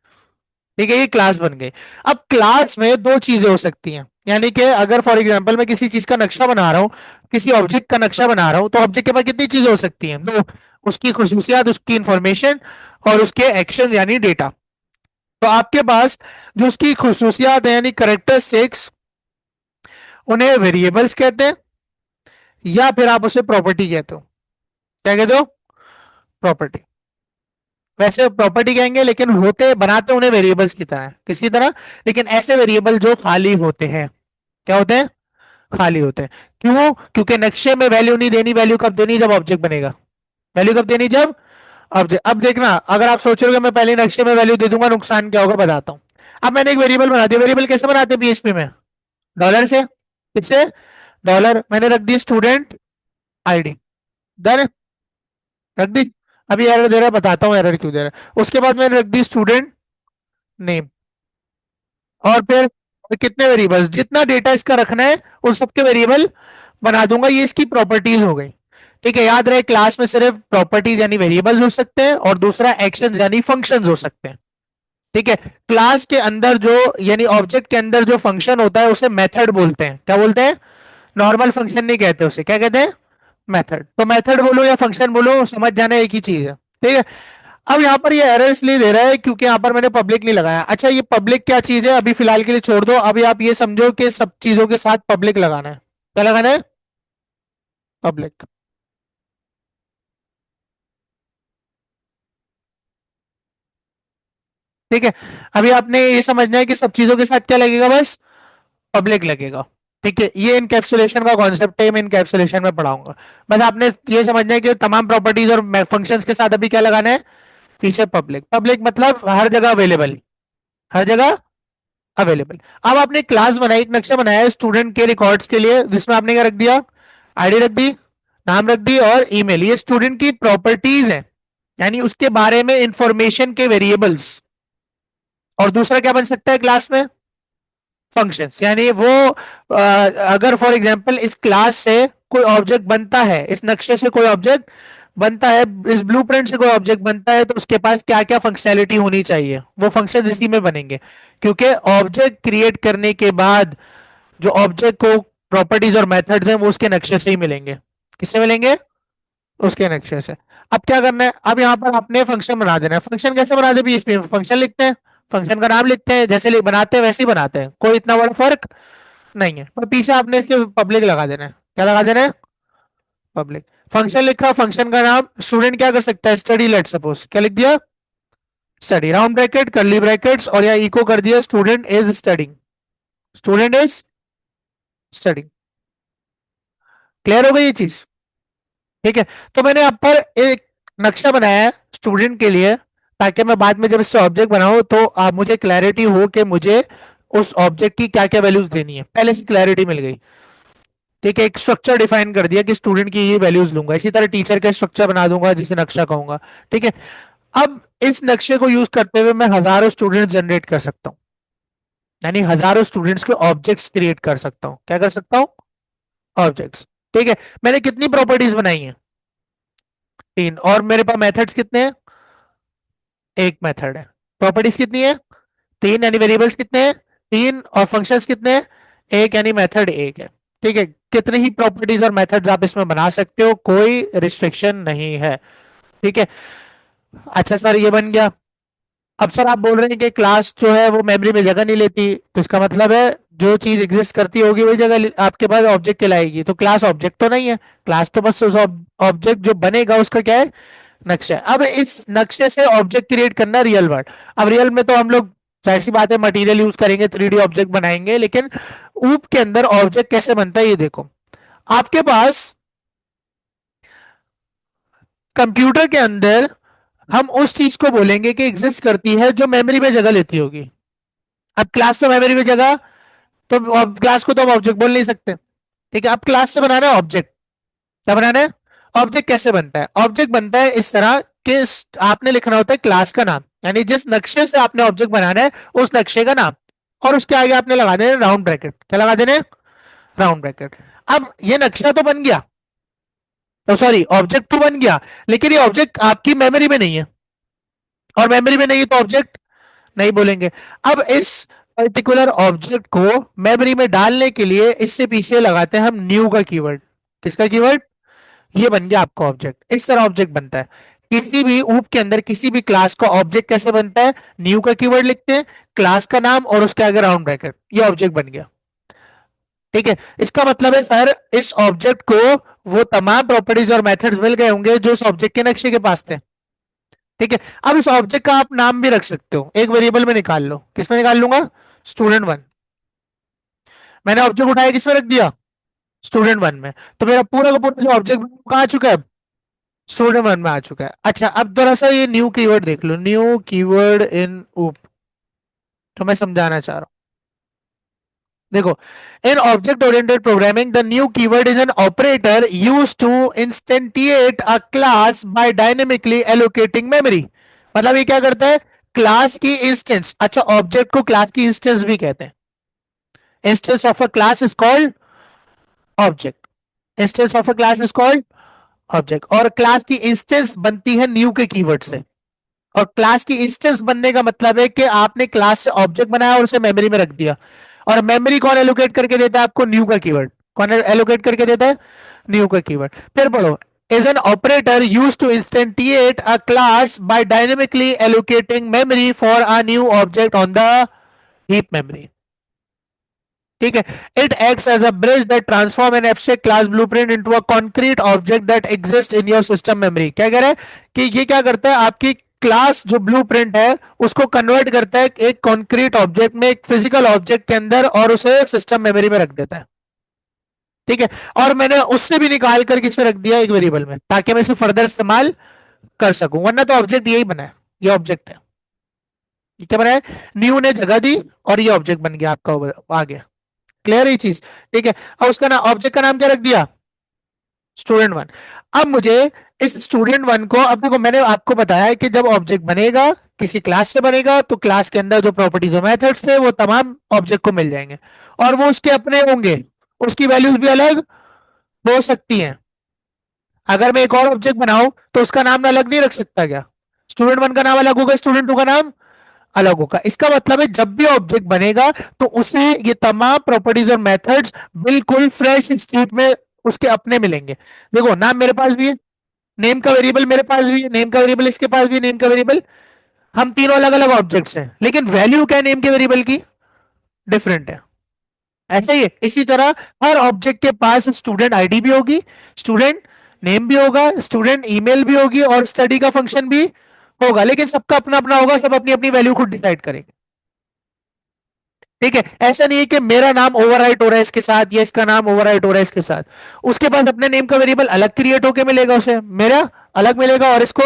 ठीक है, ये क्लास बन गई। अब क्लास में दो चीजें हो सकती हैं, यानी कि अगर फॉर एग्जांपल मैं किसी चीज का नक्शा बना रहा हूं, किसी ऑब्जेक्ट का नक्शा बना रहा हूं, तो ऑब्जेक्ट के पास कितनी चीजें हो सकती हैं? दो। उसकी खुसूसियात, उसकी इंफॉर्मेशन, और उसके एक्शन यानी डेटा। तो आपके पास जो उसकी खुसूसियात है यानी करेक्टरिस्टिक्स, उन्हें वेरिएबल्स कहते हैं, या फिर आप उसे प्रॉपर्टी कहते हो। क्या कहते हो? प्रॉपर्टी। वैसे प्रॉपर्टी कहेंगे, लेकिन होते बनाते उन्हें वेरिएबल्स की तरह है। किसकी तरह? लेकिन ऐसे वेरिएबल जो खाली होते हैं। क्या होते हैं? खाली होते हैं। क्यों? क्योंकि नक्शे में वैल्यू नहीं देनी। वैल्यू कब देनी? जब ऑब्जेक्ट बनेगा। वैल्यू कब देनी? जब ऑब्जेक्ट। अब देखना, अगर आप सोच रहे हो कि मैं पहले नक्शे में वैल्यू दे दूंगा, नुकसान क्या होगा बताता हूँ। अब मैंने एक वेरिएबल बना दिया। वेरिएबल कैसे बनाते हैं पीएचपी में? डॉलर से। किससे? डॉलर। मैंने रख दी स्टूडेंट आईडी। डन। रख दी। अभी एरर दे रहा है, बताता हूँ एरर क्यों दे रहा है। उसके बाद मैंने रख दी स्टूडेंट नेम। और फिर कितने वेरिएबल्स, जितना डेटा इसका रखना है उन सबके वेरिएबल बना दूंगा। ये इसकी प्रॉपर्टीज हो गई। ठीक है, याद रहे क्लास में सिर्फ प्रॉपर्टीज यानी वेरिएबल्स हो सकते हैं, और दूसरा एक्शन यानी फंक्शंस हो सकते हैं। ठीक है। क्लास के अंदर जो यानी ऑब्जेक्ट के अंदर जो फंक्शन होता है उसे मेथड बोलते हैं। क्या बोलते हैं? नॉर्मल फंक्शन नहीं कहते उसे, क्या कहते हैं? मेथड। तो मेथड बोलो या फंक्शन बोलो, समझ जाना एक ही चीज है। ठीक है। अब यहाँ पर ये एरर इसलिए दे रहा है क्योंकि यहाँ पर मैंने पब्लिक नहीं लगाया। अच्छा, ये पब्लिक क्या चीज है अभी फिलहाल के लिए छोड़ दो। अभी आप ये समझो कि सब चीजों के साथ पब्लिक लगाना है। क्या लगाना है? पब्लिक। ठीक है। अभी आपने ये समझना है कि सब चीजों के साथ क्या लगेगा? बस पब्लिक लगेगा। ठीक है, ये इनकैप्सुलेशन का कॉन्सेप्ट है, मैं इनकैप्सुलेशन में पढ़ाऊंगा। बस आपने ये समझना है कि तमाम प्रॉपर्टीज और फंक्शंस के साथ अभी क्या लगाना है? पीछे पब्लिक। पब्लिक मतलब हर जगह अवेलेबल। हर जगह अवेलेबल। अब आपने क्लास बनाई, एक नक्शा बनाया है स्टूडेंट के रिकॉर्ड्स के लिए, जिसमें आपने क्या रख दिया? आईडी रख दी, नाम रख दी, और ईमेल। ये स्टूडेंट की प्रॉपर्टीज है, यानी उसके बारे में इंफॉर्मेशन के वेरिएबल्स। और दूसरा क्या बन सकता है क्लास में? फंक्शंस। यानी वो अगर फॉर एग्जांपल इस क्लास से कोई ऑब्जेक्ट बनता है, इस नक्शे से कोई ऑब्जेक्ट बनता है, इस ब्लूप्रिंट से कोई ऑब्जेक्ट बनता है, तो उसके पास क्या क्या फंक्शनैलिटी होनी चाहिए, वो फंक्शन इसी में बनेंगे। क्योंकि ऑब्जेक्ट क्रिएट करने के बाद जो ऑब्जेक्ट को प्रॉपर्टीज और मेथड्स हैं वो उसके नक्शे से ही मिलेंगे। किससे मिलेंगे? उसके नक्शे से। अब क्या करना है? अब यहाँ पर आपने फंक्शन बना देना है। फंक्शन कैसे बनाते हैं पीएचपी में? फंक्शन लिखते हैं, फंक्शन का नाम लिखते हैं, जैसे बनाते हैं वैसे ही बनाते हैं, कोई इतना बड़ा फर्क नहीं है। पर पीछे आपने इसके पब्लिक लगा देना है। क्या लगा देना है? पब्लिक। फंक्शन लिखा, फंक्शन का नाम। स्टूडेंट क्या कर सकता है? स्टडी। लेट सपोज क्या लिख दिया? Study. Round bracket, curly brackets, और या इको कर दिया student is studying. Student is studying. Clear हो गई ये चीज? ठीक है। तो मैंने यहाँ पर एक नक्शा बनाया है स्टूडेंट के लिए, ताकि मैं बाद में जब इससे ऑब्जेक्ट बनाऊं तो मुझे क्लैरिटी हो कि मुझे उस ऑब्जेक्ट की क्या क्या वैल्यूज देनी है। पहले से क्लैरिटी मिल गई। ठीक है, एक स्ट्रक्चर डिफाइन कर दिया कि स्टूडेंट की ये वैल्यूज लूंगा, इसी तरह टीचर का स्ट्रक्चर बना दूंगा जिसे नक्शा कहूंगा। ठीक है, अब इस नक्शे को यूज करते हुए मैं हजारों स्टूडेंट जनरेट कर सकता हूँ, यानी हजारों स्टूडेंट्स के ऑब्जेक्ट्स क्रिएट कर सकता हूँ। क्या कर सकता हूँ? ऑब्जेक्ट्स। ठीक है, मैंने कितनी प्रॉपर्टीज बनाई है? 3। और मेरे पास मेथड्स कितने हैं? एक मेथड है। प्रॉपर्टीज कितनी है? 3, यानी वेरिएबल्स कितने हैं? 3। और फंक्शंस कितने हैं? एक, यानी मेथड एक है। ठीक है, कितनी ही प्रॉपर्टीज और मेथड्स आप इसमें बना सकते हो, कोई रिस्ट्रिक्शन नहीं है। ठीक है, अच्छा सर ये बन गया। अब सर आप बोल रहे हैं कि क्लास जो है वो मेमोरी में जगह नहीं लेती, तो इसका मतलब है जो चीज एग्जिस्ट करती होगी वही जगह आपके पास ऑब्जेक्ट कहलाएगी, तो क्लास ऑब्जेक्ट तो नहीं है। क्लास तो बस उस ऑब्जेक्ट जो बनेगा उसका क्या है? नक्शा है। अब इस नक्शे से ऑब्जेक्ट क्रिएट करना रियल वर्ल्ड। अब रियल में तो हम लोग जाहिर सी बात है मटेरियल यूज करेंगे, 3D ऑब्जेक्ट बनाएंगे, लेकिन ऊप के अंदर ऑब्जेक्ट कैसे बनता है ये देखो। आपके पास कंप्यूटर के अंदर हम उस चीज को बोलेंगे कि एग्जिस्ट करती है जो मेमोरी में जगह लेती होगी। अब क्लास तो मेमोरी में जगह, तो अब क्लास को तो हम ऑब्जेक्ट बोल नहीं सकते। ठीक है, अब क्लास से बनाना है ऑब्जेक्ट। क्या बनाना है? ऑब्जेक्ट। कैसे बनता है ऑब्जेक्ट? बनता है इस तरह कि आपने लिखना होता है क्लास का नाम, यानी जिस नक्शे से आपने ऑब्जेक्ट बनाना है उस नक्शे का नाम, और उसके आगे आपने लगा देना राउंड ब्रैकेट। क्या लगा देने? Round bracket. अब ये नक्शा तो बन गया, तो सॉरी ऑब्जेक्ट तो बन गया, लेकिन ये ऑब्जेक्ट आपकी मेमोरी में नहीं है, और मेमोरी में नहीं है तो ऑब्जेक्ट नहीं बोलेंगे। अब इस पर्टिकुलर ऑब्जेक्ट को मेमोरी में डालने के लिए इससे पीछे लगाते हैं हम न्यू का कीवर्ड। किसका कीवर्ड? ये बन गया आपका ऑब्जेक्ट। इस तरह ऑब्जेक्ट बनता है। किसी भी ऊप के अंदर किसी भी क्लास का ऑब्जेक्ट कैसे बनता है? न्यू का कीवर्ड लिखते हैं, क्लास का नाम और उसके आगे राउंड ब्रैकेट, ये ऑब्जेक्ट बन गया। ठीक है, इसका मतलब है सर इस ऑब्जेक्ट को वो तमाम प्रॉपर्टीज और मेथड्स मिल गए होंगे जो इस ऑब्जेक्ट के नक्शे के पास थे। ठीक है, अब इस ऑब्जेक्ट का आप नाम भी रख सकते हो, एक वेरिएबल में निकाल लो। किसमें निकाल लूंगा? स्टूडेंट 1। मैंने ऑब्जेक्ट उठाया, किसमें रख दिया? स्टूडेंट 1 में। तो मेरा पूरा का पूरा जो ऑब्जेक्ट कहाँ आ चुका है? स्टूडेंट 1 में आ चुका है। अच्छा, अब थोड़ा सा ये न्यू कीवर्ड देख लो, न्यू कीवर्ड इन ऊप, तो मैं समझाना चाह रहा हूँ। देखो, in object oriented programming the new keyword is an operator used to instantiate a class by dynamically allocating memory। मतलब ये क्या करता है? क्लास की इंस्टेंस, अच्छा ऑब्जेक्ट को क्लास की इंस्टेंस भी कहते हैं। Instance of a class is called object. Instance of a class is called object. और क्लास की इंस्टेंस बनती है न्यू के कीवर्ड से। और क्लास की इंस्टेंस बनने का मतलब है कि आपने क्लास से ऑब्जेक्ट बनाया और उसे मेमोरी में रख दिया। और मेमोरी कौन एलोकेट करके देता है आपको? न्यू का कीवर्ड। कौन एलोकेट करके देता है? न्यू का कीवर्ड। फिर पढ़ो, is an operator used to instantiate a class by dynamically allocating memory for a new object on the heap memory। ठीक है, it acts as a bridge that transform an abstract class blueprint into a concrete object that exists in your system memory। क्या कह रहे हैं कि ये क्या करता है? आपकी क्लास जो ब्लूप्रिंट है उसको कन्वर्ट करता है एक कॉन्क्रीट ऑब्जेक्ट में, एक फिजिकल ऑब्जेक्ट के अंदर, और उसे सिस्टम मेमोरी में रख देता है। ठीक है, और मैंने उससे भी निकाल कर किसमें रख दिया? एक वेरिएबल में, ताकि मैं इसे फर्दर इस्तेमाल कर सकूं, वरना तो ऑब्जेक्ट यही बना है। ये ऑब्जेक्ट है, ये क्या बना है? न्यू ने जगह दी और ये ऑब्जेक्ट बन गया आपका, आ गया। क्लियर है ये चीज? ठीक है, और उसका नाम, ऑब्जेक्ट का नाम क्या रख दिया? स्टूडेंट 1। अब मुझे इस स्टूडेंट 1 को, अब देखो मैंने आपको बताया है कि जब ऑब्जेक्ट बनेगा किसी क्लास से बनेगा तो क्लास के अंदर जो प्रॉपर्टीज और मेथड्स थे वो तमाम ऑब्जेक्ट को मिल जाएंगे, और वो उसके अपने होंगे। उसकी वैल्यूज भी अलग हो सकती हैं। अगर मैं एक और ऑब्जेक्ट बनाऊं तो उसका नाम अलग नहीं रख सकता क्या? स्टूडेंट 1 का नाम अलग होगा, स्टूडेंट 2 का नाम अलग होगा। इसका मतलब है जब भी ऑब्जेक्ट बनेगा तो उसे ये तमाम प्रॉपर्टीज और मेथड्स बिल्कुल फ्रेश स्टेट में उसके अपने मिलेंगे। देखो, नाम मेरे पास भी है, नेम का वेरिएबल मेरे पास भी है, नेम का वेरिएबल इसके पास भी है, नेम का वेरिएबल, हम तीनों अलग अलग ऑब्जेक्ट्स हैं, लेकिन वैल्यू क्या है नेम के वेरिएबल की? डिफरेंट है। ऐसा ही है, इसी तरह हर ऑब्जेक्ट के पास स्टूडेंट आईडी भी होगी, स्टूडेंट नेम भी होगा, स्टूडेंट ईमेल भी होगी, और स्टडी का फंक्शन भी होगा, लेकिन सबका अपना अपना होगा, सब अपनी अपनी वैल्यू खुद डिसाइड करेंगे। ठीक है, ऐसा नहीं है कि मेरा नाम ओवरराइट हो रहा है इसके साथ या इसका नाम ओवरराइट हो रहा है इसके साथ। उसके पास अपने नेम का वेरिएबल अलग क्रिएट होके मिलेगा, उसे मेरा अलग मिलेगा और इसको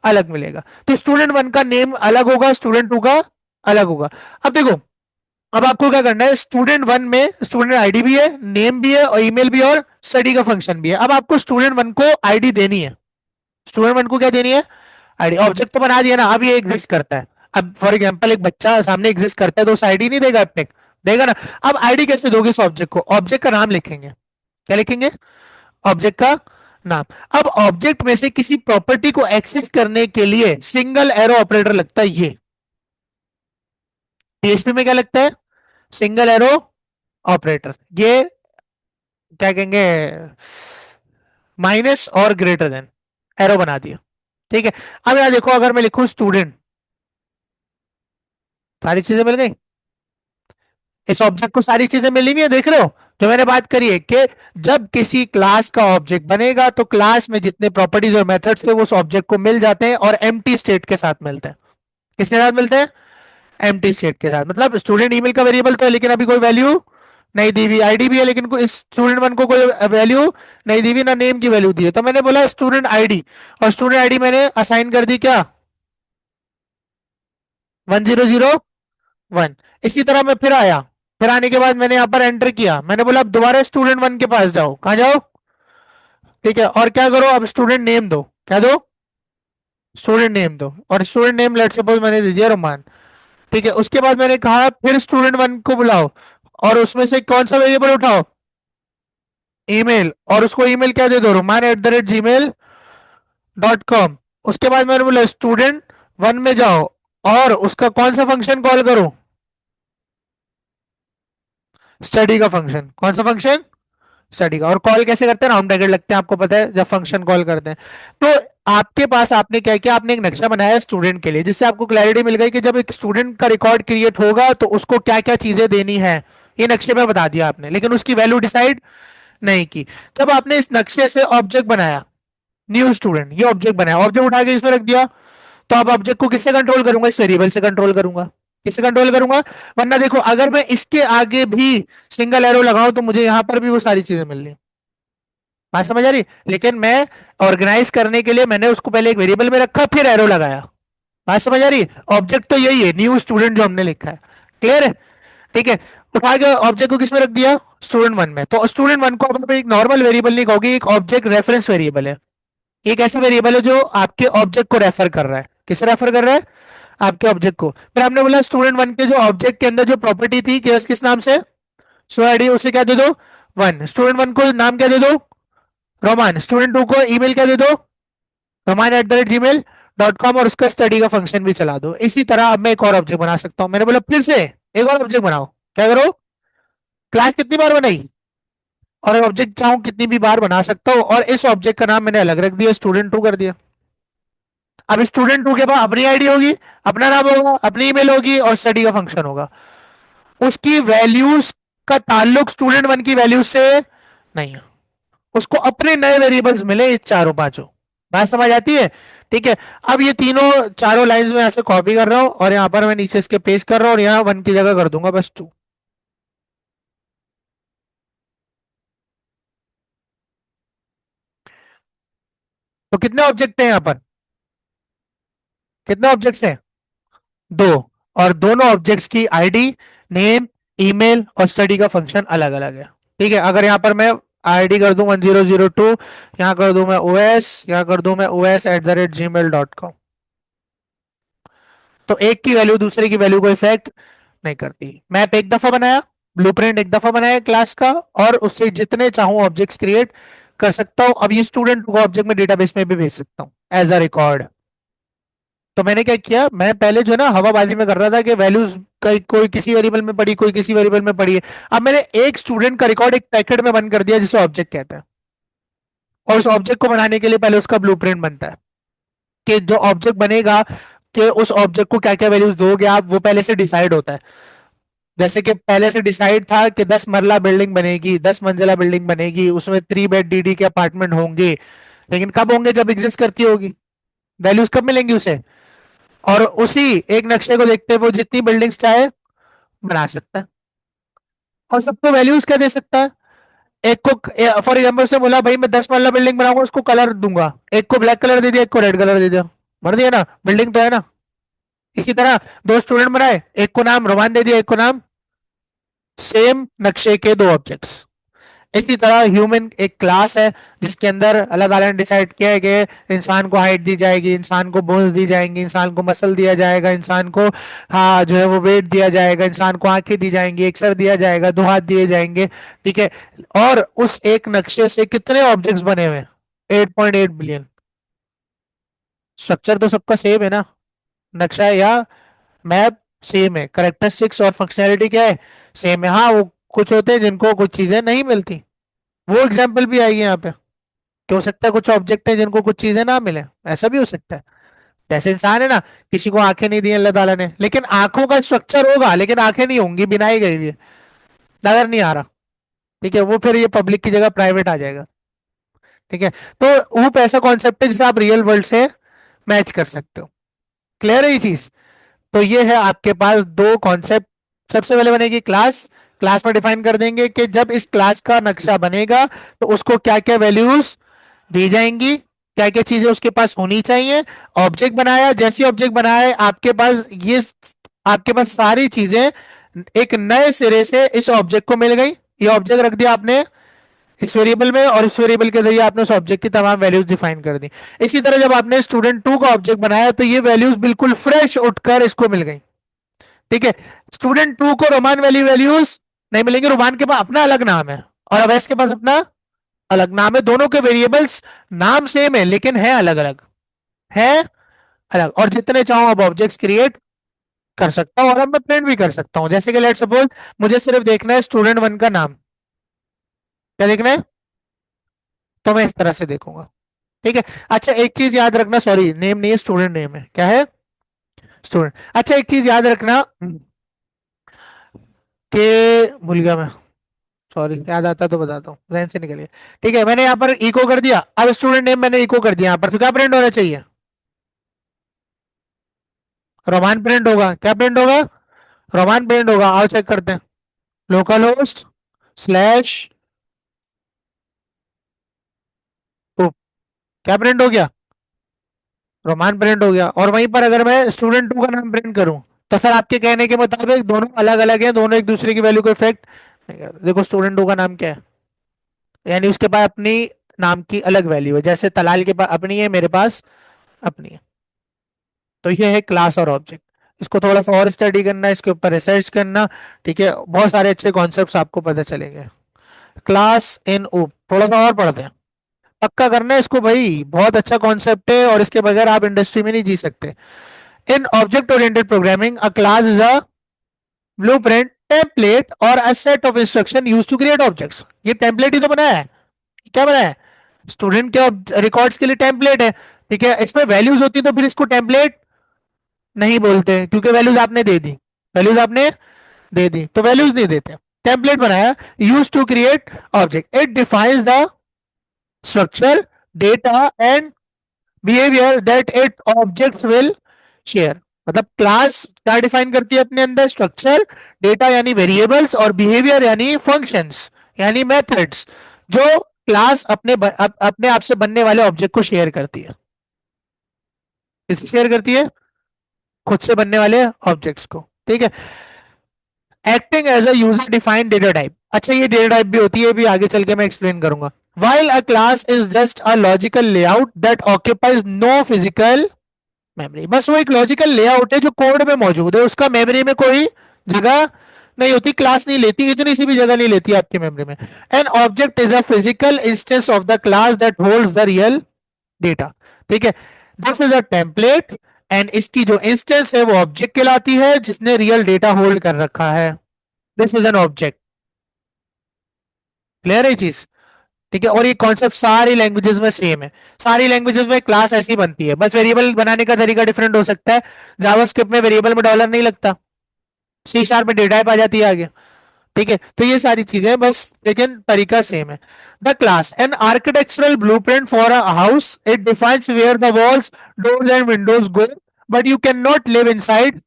अलग मिलेगा। तो स्टूडेंट 1 का नेम अलग होगा, स्टूडेंट 2 का अलग होगा। अब देखो, अब आपको क्या करना है, स्टूडेंट वन में स्टूडेंट आईडी भी है, नेम भी है और ईमेल भी है और स्टडी का फंक्शन भी है। अब आपको स्टूडेंट वन को आईडी देनी है। स्टूडेंट वन को क्या देनी है, आईडी। ऑब्जेक्ट तो बना दिया ना, अब ये एग्जिस्ट करता है। अब फॉर एग्जांपल एक बच्चा सामने एग्जिस्ट करता है तो उस आईडी नहीं देगा अपने, देगा ना। अब आईडी कैसे दोगे इस ऑब्जेक्ट को, ऑब्जेक्ट का नाम लिखेंगे। क्या लिखेंगे, ऑब्जेक्ट का नाम। अब ऑब्जेक्ट में से किसी प्रॉपर्टी को एक्सेस करने के लिए सिंगल एरो ऑपरेटर लगता है। ये पीएचपी में क्या लगता है, सिंगल एरो ऑपरेटर। ये क्या कहेंगे, माइनस और ग्रेटर देन, एरो बना दिया। ठीक है। अब यहां देखो, अगर मैं लिखूं स्टूडेंट, सारी चीजें मिल गई। इस ऑब्जेक्ट को सारी चीजें मिली हुई है, देख रहे हो। जो मैंने बात करी है कि जब किसी क्लास का ऑब्जेक्ट बनेगा तो क्लास में जितने प्रॉपर्टीज और मेथड्स थे वो उस ऑब्जेक्ट को मिल जाते हैं और एम्प्टी स्टेट के साथ मिलते हैं। किसके साथ मिलते हैं, एम्प्टी स्टेट के साथ। मतलब स्टूडेंट ईमेल का वेरिएबल तो है लेकिन अभी कोई वैल्यू नहीं दी हुई, आईडी भी है लेकिन इस स्टूडेंट वन को कोई वैल्यू नहीं दी हुई, ना नेम की वैल्यू दी है। तो मैंने बोला स्टूडेंट आईडी, और स्टूडेंट आईडी मैंने असाइन कर दी क्या, 1001। इसी तरह मैं फिर आया, फिर आने के बाद मैंने यहाँ पर एंटर किया, मैंने बोला अब दोबारा स्टूडेंट वन के पास जाओ। कहाँ जाओ, ठीक है, और क्या करो, अब स्टूडेंट नेम दो। क्या दो, स्टूडेंट नेम दो। और स्टूडेंट नेम लेट सपोज मैंने दे दिया रोमान। ठीक है, उसके बाद मैंने कहा फिर स्टूडेंट वन को बुलाओ और उसमें से कौन सा वेरिएबल उठाओ, ईमेल, और उसको ईमेल क्या दे दो, roman@gmail.com। उसके बाद मैंने बोला स्टूडेंट वन में जाओ और उसका कौन सा फंक्शन कॉल करो, स्टडी का फंक्शन। कौन सा फंक्शन, स्टडी का। और कॉल कैसे करते हैं, राउंड ब्रैकेट लगते हैं, आपको पता है जब फंक्शन कॉल करते हैं। तो आपके पास आपने क्या किया, आपने एक नक्शा बनाया स्टूडेंट के लिए, जिससे आपको क्लैरिटी मिल गई कि जब एक स्टूडेंट का रिकॉर्ड क्रिएट होगा तो उसको क्या क्या चीजें देनी है। ये नक्शे में बता दिया आपने, लेकिन उसकी वैल्यू डिसाइड नहीं की। जब आपने इस नक्शे से ऑब्जेक्ट बनाया, न्यू स्टूडेंट, ये ऑब्जेक्ट बनाया, ऑब्जेक्ट उठा के इसमें रख दिया, तो अब ऑब्जेक्ट को किससे कंट्रोल करूंगा, इस वेरिएबल से कंट्रोल करूंगा। किससे कंट्रोल करूंगा, वरना देखो अगर मैं इसके आगे भी सिंगल एरो लगाऊं तो मुझे यहां पर भी वो सारी चीजें मिल रही। बात समझ आ रही। लेकिन मैं ऑर्गेनाइज करने के लिए मैंने उसको पहले एक वेरिएबल में रखा फिर एरो लगाया। बात समझ आ रही। ऑब्जेक्ट तो यही है, न्यू स्टूडेंट जो हमने लिखा है। क्लियर है, ठीक है। उठा के ऑब्जेक्ट को किस में रख दिया, स्टूडेंट वन में। तो स्टूडेंट वन को अब एक नॉर्मल वेरिएबल नहीं कहोगे, एक ऑब्जेक्ट रेफरेंस वेरिएबल है। एक ऐसा वेरिएबल है जो आपके ऑब्जेक्ट को रेफर कर रहा है। किसे रेफर कर रहा है, आपके ऑब्जेक्ट को। फिर हमने बोला स्टूडेंट वन के जो ऑब्जेक्ट के अंदर जो प्रॉपर्टी थी कि किस नाम से, सो आईडी, उसे क्या दे दो, वन। स्टूडेंट वन को नाम क्या दे दो, रोमान। स्टूडेंट टू को ईमेल क्या दे दो, roman@gmail.com, और उसका स्टडी का फंक्शन भी चला दो। इसी तरह अब मैं एक और ऑब्जेक्ट बना सकता हूं। मैंने बोला फिर से एक और ऑब्जेक्ट बनाओ। क्या करो, क्लास कितनी बार बनाई, और ऑब्जेक्ट चाहूं कितनी भी बार बना सकता हूं, और इस ऑब्जेक्ट का नाम मैंने अलग रख दिया, स्टूडेंट टू कर दिया। अब स्टूडेंट टू के पास अपनी आईडी होगी, अपना नाम होगा, अपनी ईमेल होगी और स्टडी का फंक्शन होगा। उसकी वैल्यूज का ताल्लुक स्टूडेंट वन की वैल्यूज से नहीं है। उसको अपने नए वेरिएबल्स मिले, इस चारों पांचों। बात समझ आती है, ठीक है। अब ये तीनों चारों लाइंस में ऐसे कॉपी कर रहा हूं और यहां पर मैं नीचे इसके पेस्ट कर रहा हूं और यहाँ वन की जगह कर दूंगा बस टू। तो कितने ऑब्जेक्ट हैं यहाँ पर, कितने ऑब्जेक्ट्स हैं, दो। और दोनों ऑब्जेक्ट्स की आईडी, नेम, ईमेल और स्टडी का फंक्शन अलग अलग है। ठीक है। अगर यहाँ पर मैं आईडी कर दूं 1002, यहाँ कर दूं मैं ओएस, यहाँ कर दूं मैं os@gmail.com, तो एक की वैल्यू दूसरे की वैल्यू को इफेक्ट नहीं करती। मैप एक दफा बनाया, ब्लूप्रिंट एक दफा बनाया क्लास का, और उससे जितने चाहूं ऑब्जेक्ट्स क्रिएट कर सकता हूं। अब ये स्टूडेंट को ऑब्जेक्ट में डेटाबेस में भी भेज सकता हूं एज अ रिकॉर्ड। तो मैंने क्या किया, मैं पहले जो है ना हवाबाजी में कर रहा था कि वैल्यूज कोई किसी वेरिएबल में पड़ी, कोई किसी वेरिएबल में पड़ी है। अब मैंने एक स्टूडेंट का रिकॉर्ड एक पैकेट में बंद कर दिया जिसे ऑब्जेक्ट कहते हैं। और उस ऑब्जेक्ट को बनाने के लिए पहले उसका ब्लूप्रिंट बनता है कि जो ऑब्जेक्ट बनेगा, कि उस ऑब्जेक्ट को क्या क्या वैल्यूज दोगे आप, वो पहले से डिसाइड होता है। जैसे कि पहले से डिसाइड था कि 10 मरला बिल्डिंग बनेगी, 10 मंजिला बिल्डिंग बनेगी, उसमें 3 बेड डीडी के अपार्टमेंट होंगे। लेकिन कब होंगे, जब एग्जिस्ट करती होगी। वैल्यूज कब मिलेंगी उसे, और उसी एक नक्शे को देखते हुए वो जितनी बिल्डिंग्स चाहे बना सकता है। और सबको वैल्यूज क्या दे सकता है, एक को फॉर एग्जाम्पल से बोला भाई मैं 10 मरला बिल्डिंग बनाऊंगा, उसको कलर दूंगा, एक को ब्लैक कलर दे दिया, एक को रेड कलर दे दिया, भर दिया ना, बिल्डिंग तो है ना। इसी तरह दो स्टूडेंट बनाए, एक को नाम रोमान दे दिया, एक को नाम सेम नक्शे के दो ऑब्जेक्ट्स। इसी तरह ह्यूमन एक क्लास है जिसके अंदर अल्लाह ताला ने डिसाइड किया है कि इंसान को हाइट दी जाएगी, इंसान को बोन्स दी जाएंगी, इंसान को मसल दिया जाएगा, इंसान को हाँ जो है वो वेट दिया जाएगा, इंसान को आंखें दी जाएंगी, एक सर दिया जाएगा, दो हाथ दिए जाएंगे। ठीक है। और उस एक नक्शे से कितने ऑब्जेक्ट्स बने हुए हैं? 8.8 बिलियन। स्ट्रक्चर तो सबका सेम है ना, नक्शा या मैप सेम है, करेक्टरिस्टिक्स और फंक्शनैलिटी क्या है? सेम है। हाँ वो कुछ होते हैं जिनको कुछ चीजें नहीं मिलती, वो एग्जाम्पल भी आएगी यहाँ पे कि हो सकता है कुछ ऑब्जेक्ट है जिनको कुछ चीजें ना मिले, ऐसा भी हो सकता है। जैसे इंसान है ना, किसी को आंखें नहीं दी अल्लाह ताला ने, लेकिन आंखों का स्ट्रक्चर होगा लेकिन आंखें नहीं होंगी, बिनाई गई हुई है, नजर नहीं आ रहा। ठीक है, वो फिर ये पब्लिक की जगह प्राइवेट आ जाएगा। ठीक है। तो ऊप ऐसा कॉन्सेप्ट है जिसे आप रियल वर्ल्ड से मैच कर सकते हो। क्लियर है ये चीज? तो ये है आपके पास दो कॉन्सेप्ट। सबसे पहले बनेगी क्लास। क्लास में डिफाइन कर देंगे कि जब इस क्लास का नक्शा बनेगा तो उसको क्या क्या वैल्यूज दी जाएंगी, क्या क्या चीजें उसके पास होनी चाहिए। ऑब्जेक्ट बनाया, जैसी ऑब्जेक्ट बनाया है आपके पास ये, आपके पास सारी चीजें एक नए सिरे से इस ऑब्जेक्ट को मिल गई। ये ऑब्जेक्ट रख दिया आपने इस वेरिएबल में और इस वेरिएबल के जरिए आपने उस ऑब्जेक्ट की तमाम वैल्यूज डिफाइन कर दी। इसी तरह जब आपने स्टूडेंट टू का ऑब्जेक्ट बनाया तो ये वैल्यूज बिल्कुल फ्रेश उठकर इसको मिल गई। ठीक है। स्टूडेंट टू को रोमान वैली वैल्यूज नहीं मिलेंगे, रोमान के पास अपना अलग नाम है और अवैस के पास अपना अलग नाम है, दोनों के वेरिएबल्स नाम सेम है लेकिन है अलग अलग, है अलग। और जितने चाहो अब ऑब्जेक्ट्स क्रिएट कर सकता हूं और अब मैं प्रिंट भी कर सकता हूं। जैसे कि लेट सपोज मुझे सिर्फ देखना है स्टूडेंट वन का नाम, क्या देखना है? तो मैं इस तरह से देखूंगा। ठीक है। अच्छा एक चीज याद रखना, सॉरी नेम नहीं है, स्टूडेंट नेम है, क्या है? स्टूडेंट। अच्छा एक चीज याद रखना कि भूल गया मैं, सॉरी याद आता तो बताता हूँ, जहन से निकल गया। ठीक है, मैंने यहाँ पर इको कर दिया, अब स्टूडेंट नेम मैंने इको कर दिया यहाँ पर, तो क्या प्रिंट होना चाहिए? रोमान प्रिंट होगा। क्या प्रिंट होगा? रोमान प्रिंट होगा। आओ चेक करते हैं। लोकल होस्ट स्लैश क्या प्रिंट हो गया? रोमान प्रिंट हो गया। और वहीं पर अगर मैं स्टूडेंट टू का नाम प्रिंट करूं तो सर आपके कहने के मुताबिक दोनों अलग अलग हैं, दोनों एक दूसरे की वैल्यू को इफेक्ट नहीं करते। देखो स्टूडेंट टू का नाम क्या है, यानी उसके पास अपनी नाम की अलग वैल्यू है, जैसे तलाल के पास अपनी है, मेरे पास अपनी है। तो ये है क्लास और ऑब्जेक्ट। इसको थोड़ा सा और स्टडी करना, इसके ऊपर रिसर्च करना। ठीक है, बहुत सारे अच्छे कॉन्सेप्ट्स आपको पता चलेंगे। क्लास इन ऊप थोड़ा सा और पढ़ते हैं, पक्का करना है इसको भाई, बहुत अच्छा कॉन्सेप्ट है और इसके बगैर आप इंडस्ट्री में नहीं जी सकते। In object oriented programming a class is a blueprint template और a set of instruction use to create objects. ये टेम्पलेट ही तो बनाया है। क्या बनाया है? स्टूडेंट के रिकॉर्ड्स के लिए टेम्पलेट है। ठीक है, इसमें वैल्यूज होती तो फिर इसको टेम्पलेट नहीं बोलते क्योंकि वैल्यूज आपने दे दी, वैल्यूज आपने दे दी तो वैल्यूज नहीं देते। टेम्पलेट बनाया, use to create object, it defines the structure, data and behaviour that it objects will share. मतलब क्लास क्या डिफाइन करती है अपने अंदर? स्ट्रक्चर, डेटा यानी वेरिएबल्स और बिहेवियर यानी फंक्शंस यानी मेथड्स, जो क्लास अपने आप से बनने वाले ऑब्जेक्ट को शेयर करती है। किससे शेयर करती है? खुद से बनने वाले ऑब्जेक्ट्स को। ठीक है। Acting as a user defined data type. अच्छा ये डेटा टाइप भी होती है, भी आगे चल के मैं एक्सप्लेन करूंगा। while a class is just a logical layout that occupies no physical memory, बस वो एक लॉजिकल लेआउट है जो कोड में मौजूद है, उसका मेमोरी में कोई जगह नहीं होती, क्लास नहीं लेती, इतनी सी भी जगह नहीं लेती आपकी मेमोरी में। An object is a physical instance of the class that holds the real data. ठीक है, this is a template and इसकी जो इंस्टेंस है वो ऑब्जेक्ट कहलाती है जिसने रियल डेटा होल्ड कर रखा है। This is an object. Clear है ये चीज? ठीक है, और ये कॉन्सेप्ट सारी लैंग्वेजेस में सेम है। सारी लैंग्वेजेस में क्लास ऐसी बनती है, बस वेरिएबल बनाने का तरीका डिफरेंट हो सकता है। जावास्क्रिप्ट में वेरिएबल में डॉलर नहीं लगता, सी शार्प में डेटा टाइप आ जाती है आगे। ठीक है, तो ये सारी चीजें बस, लेकिन तरीका सेम है। The class an architectural blueprint for a house, it defines where the walls doors and windows go, but you can not live inside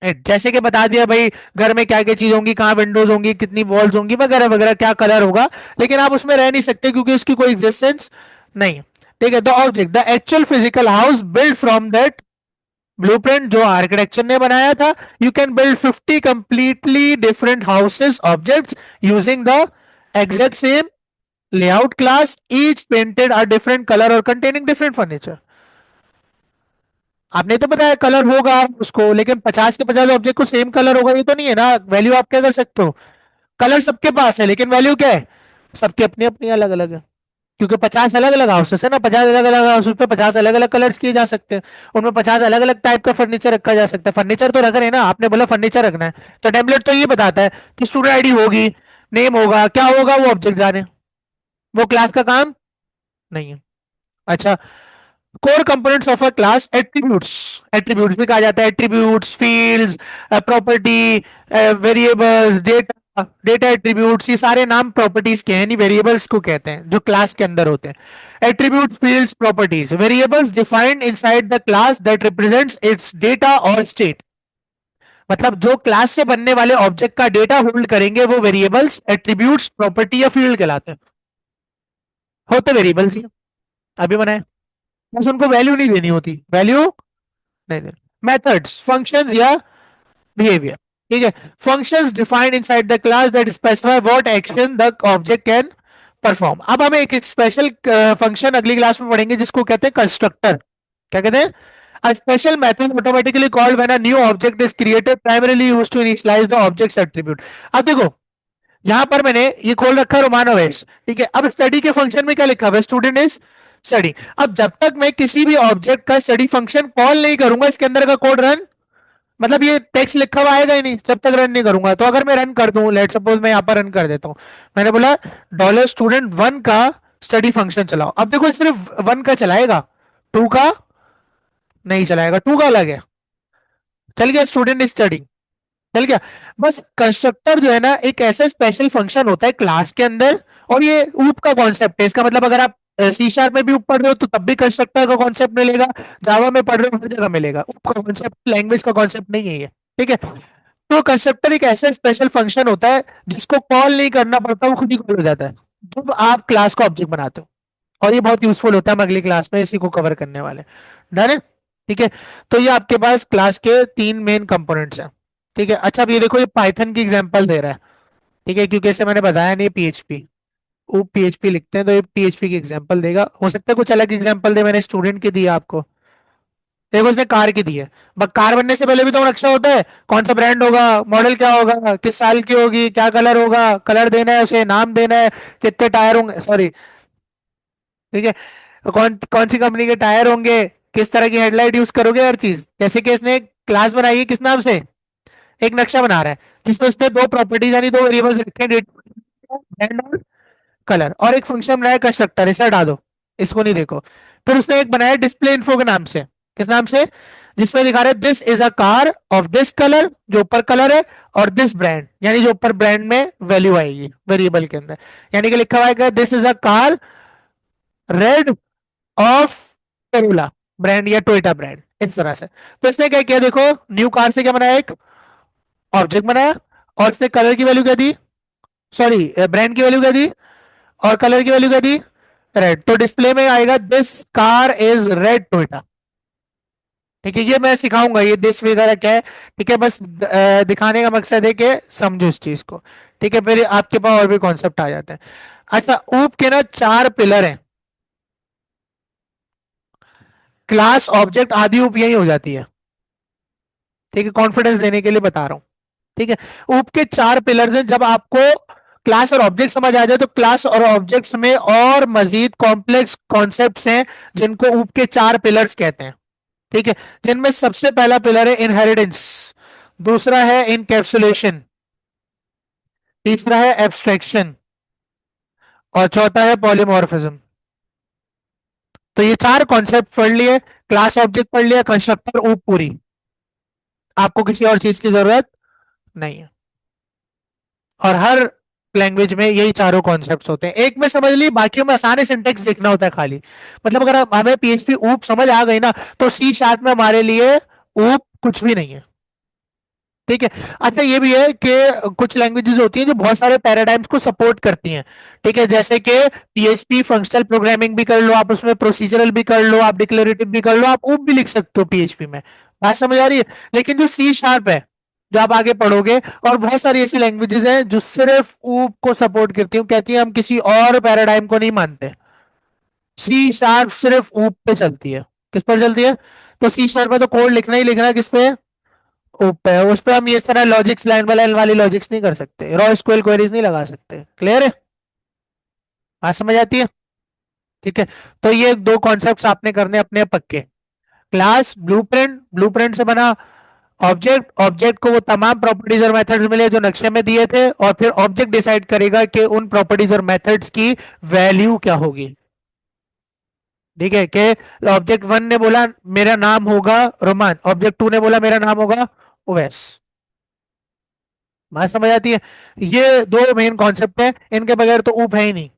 it. जैसे कि बता दिया भाई घर में क्या क्या चीज होंगी, कहाँ विंडोज होंगी, कितनी वॉल्स होंगी वगैरह वगैरह, क्या कलर होगा, लेकिन आप उसमें रह नहीं सकते क्योंकि उसकी कोई एग्जिस्टेंस नहीं है। ठीक है, the object the actual physical house build from that blueprint जो आर्किटेक्चर ने बनाया था, you can build 50 completely different houses objects using the exact same layout class, each painted a different colour और कंटेनिंग डिफरेंट फर्नीचर। आपने तो बताया colour होगा उसको, लेकिन 50 के 50 ऑब्जेक्ट को सेम कलर होगा ये तो नहीं है ना। वैल्यू आप क्या कर सकते हो, कलर सबके पास है लेकिन वैल्यू क्या है, सबकी अपनी अपनी अलग अलग है। क्योंकि 50 अलग अलग हाउसेस है ना, 50 अलग अलग हाउस पे 50 अलग अलग कलर्स किए जा सकते हैं, उनमें 50 अलग अलग टाइप का फर्नीचर रखा जा सकता है। फर्नीचर तो रख रहे हैं ना, आपने बोला फर्नीचर रखना है, तो टेम्पलेट तो ये बताता है कि स्टूडेंट आईडी होगी, नेम होगा, क्या होगा वो ऑब्जेक्ट जाने, वो क्लास का काम नहीं है। अच्छा, core components of a class, attributes, attributes भी कहा जाता है, attributes, fields, property, variables, data, data attributes, ये सारे नाम प्रॉपर्टीज के हैं, यानी वेरिएबल्स को कहते हैं जो क्लास के अंदर होते हैं। Attribute, fields, properties, variables defined inside the class that represents it's data और स्टेट। मतलब जो क्लास से बनने वाले ऑब्जेक्ट का डेटा होल्ड करेंगे वो वेरिएबल्स, एट्रीब्यूट्स, प्रॉपर्टी या फील्ड कहलाते हैं। होते वेरिएबल्स ही हैं, अभी बनाए, बस उनको वैल्यू नहीं देनी होती, वैल्यू नहीं देनी। मेथड्स, फंक्शंस या बिहेवियर, ठीक है। Functions defined inside the class that specify what action the object can perform. अब हम एक स्पेशल फंक्शन अगली क्लास में पढ़ेंगे जिसको कहते हैं कंस्ट्रक्टर। क्या कहते हैं, a special method automatically called when a new object is created primarily used to initialize the object's attribute। अब देखो यहां पर मैंने ये खोल रखा है रोमानो वेस, ठीक है। अब स्टडी के फंक्शन में क्या लिखा हुआ है, स्टूडेंट इज स्टडी। अब जब तक मैं किसी भी ऑब्जेक्ट का स्टडी फंक्शन कॉल नहीं करूंगा इसके अंदर का कोड रन, मतलब ये टेक्स्ट लिखा हुआ आएगा ही नहीं जब तक रन नहीं करूंगा। तो अगर मैं रन कर दूं, लेट सपोज मैं यहां पर रन कर देता हूं, मैंने बोला डॉलर स्टूडेंट वन का स्टडी फंक्शन चलाओ, अब देखो सिर्फ वन का चलाएगा, टू का नहीं चलाएगा, टू का अलग है, चल गया स्टूडेंट स्टडी, चल गया। बस कंस्ट्रक्टर जो है ना एक ऐसा स्पेशल फंक्शन होता है क्लास के अंदर, और ये ऊप का कॉन्सेप्ट है। इसका मतलब अगर आप सी शार्प में भी ऊप पढ़ रहे हो तो तब भी कंस्ट्रक्टर का कॉन्सेप्ट मिलेगा, जावा में पढ़ रहे हो हर जगह मिलेगा, ऊप का कॉन्सेप्ट, लैंग्वेज का कॉन्सेप्ट नहीं है ये, ठीक है। तो कंस्ट्रक्टर एक ऐसा स्पेशल फंक्शन होता है जिसको कॉल नहीं करना पड़ता, वो खुद ही कॉल हो जाता है जब आप क्लास का ऑब्जेक्ट बनाते हो। और ये बहुत यूजफुल होता है, हम अगली क्लास में इसी को कवर करने वाले, डन है, ठीक है। तो ये आपके पास क्लास के तीन मेन कंपोनेंट्स हैं, ठीक है। अच्छा अब ये देखो, ये पाइथन की एग्जांपल दे रहा है, ठीक है, क्योंकि इसे मैंने बताया नहीं पीएचपी, वो पीएचपी लिखते हैं तो ये पीएचपी की एग्जांपल देगा। हो सकता है कुछ अलग एग्जांपल दे, मैंने स्टूडेंट की दी है आपको, देखो उसने कार की दी है, बट कार बनने से पहले भी तो नक्शा होता है, कौन सा ब्रांड होगा, मॉडल क्या होगा, किस साल की होगी, क्या कलर होगा, कलर देना है उसे, नाम देना है, कितने टायर होंगे, सॉरी, ठीक है, कौन कौन सी कंपनी के टायर होंगे, किस तरह की हेडलाइट यूज करोगे, हर चीज। जैसे कि इसने क्लास बनाई है किस नाम से, एक नक्शा बना रहा है जिसमें उसने दो प्रॉपर्टीज यानी दो वेरिएबल्स रखे हैं, ब्रांड और कलर, और एक फंक्शन बनाया कंस्ट्रक्टर, इसे हटा दो, इसको नहीं देखो। फिर उसने एक बनाया डिस्प्ले इन्फो के नाम से, किस नाम से, जिसमें दिखा रहा है this is a car of this colour, जो ऊपर कलर है, और दिस ब्रांड, यानी जो ऊपर ब्रांड में वैल्यू आएगी वेरिएबल के अंदर, यानी कि लिखा हुआ है this is a car red of Corolla brand या टोयोटा ब्रांड, इस तरह से। तो इसने क्या किया देखो, न्यू कार से क्या बनाया, एक ऑब्जेक्ट बनाया, और इसने कलर की वैल्यू क्या दी, सॉरी ब्रांड की वैल्यू क्या दी, और कलर की वैल्यू क्या दी, रेड। तो डिस्प्ले में आएगा this car is red Toyota, ठीक है। ये मैं सिखाऊंगा ये दिस वगैरह क्या है, ठीक है, बस दिखाने का मकसद है कि समझो इस चीज को, ठीक है। फिर आपके पास और भी कॉन्सेप्ट आ जाते हैं। अच्छा ऊप के ना चार पिलर हैं, क्लास ऑब्जेक्ट आदि ऊप यही हो जाती है, ठीक है, कॉन्फिडेंस देने के लिए बता रहा हूं, ठीक है। ऊप के चार पिलर्स हैं, जब आपको क्लास और ऑब्जेक्ट समझ आ जाए तो क्लास और ऑब्जेक्ट्स में और मजीद कॉम्प्लेक्स कॉन्सेप्ट्स हैं जिनको ऊप के चार पिलर्स कहते हैं, ठीक है। जिनमें सबसे पहला पिलर है इनहेरिटेंस, दूसरा है इनकैप्सुलेशन, तीसरा है एब्स्ट्रैक्शन, और चौथा है पॉलीमॉर्फिज्म। तो ये चार कॉन्सेप्ट पढ़ लिए, क्लास ऑब्जेक्ट पढ़ लिया, कंस्ट्रक्टर ऊप पूरी, आपको किसी और चीज की जरूरत नहीं है। और हर लैंग्वेज में यही चारों कॉन्सेप्ट्स होते हैं, एक में समझ ली, बाकियों में आसान सिंटेक्स देखना होता है खाली। मतलब अगर हमें पीएचपी ऊप समझ आ गई ना, तो सी शार्प में हमारे लिए ऊप कुछ भी नहीं है, ठीक है। अच्छा ये भी है कि कुछ लैंग्वेजेस होती हैं जो बहुत सारे पैराडाइम्स को सपोर्ट करती हैं, ठीक है, जैसे कि पीएचपी फंक्शनल प्रोग्रामिंग भी कर लो आप, उसमें प्रोसीजरल भी कर लो आप, डिक्लेरेटिव भी कर लो आप, ऊप भी लिख सकते हो पीएचपी में, बात समझ आ रही है? लेकिन जो सी शार्प है, जो आप आगे पढ़ोगे, और बहुत सारी ऐसी लैंग्वेजेस हैं जो सिर्फ ऊप को सपोर्ट करती हूँ, कहती है हम किसी और पैराडाइम को नहीं मानते, सी शार्प सिर्फ ऊप पे चलती है। किस पर चलती है? तो सी शार्प में तो कोड लिखना ही लिखना है, किस पे? ऊप पे। उस पे हम ये इस तरह लॉजिक्स, लाइन बाय लाइन वाली लॉजिक्स नहीं कर सकते, रॉ एसक्यूएल क्वेरीज नहीं लगा सकते। क्लियर है? बात समझ आती है? ठीक है। तो ये दो कॉन्सेप्ट्स आपने करने अपने पक्के। क्लास ब्लूप्रिंट, ब्लूप्रिंट से बना ऑब्जेक्ट, ऑब्जेक्ट को वो तमाम प्रॉपर्टीज और मेथड्स मिले जो नक्शे में दिए थे, और फिर ऑब्जेक्ट डिसाइड करेगा कि उन प्रॉपर्टीज और मेथड्स की वैल्यू क्या होगी। ठीक है कि ऑब्जेक्ट वन ने बोला मेरा नाम होगा रोमान, ऑब्जेक्ट टू ने बोला मेरा नाम होगा ओवैस। बात समझ आती है? ये दो मेन कॉन्सेप्ट है, इनके बगैर तो ऊप है ही नहीं।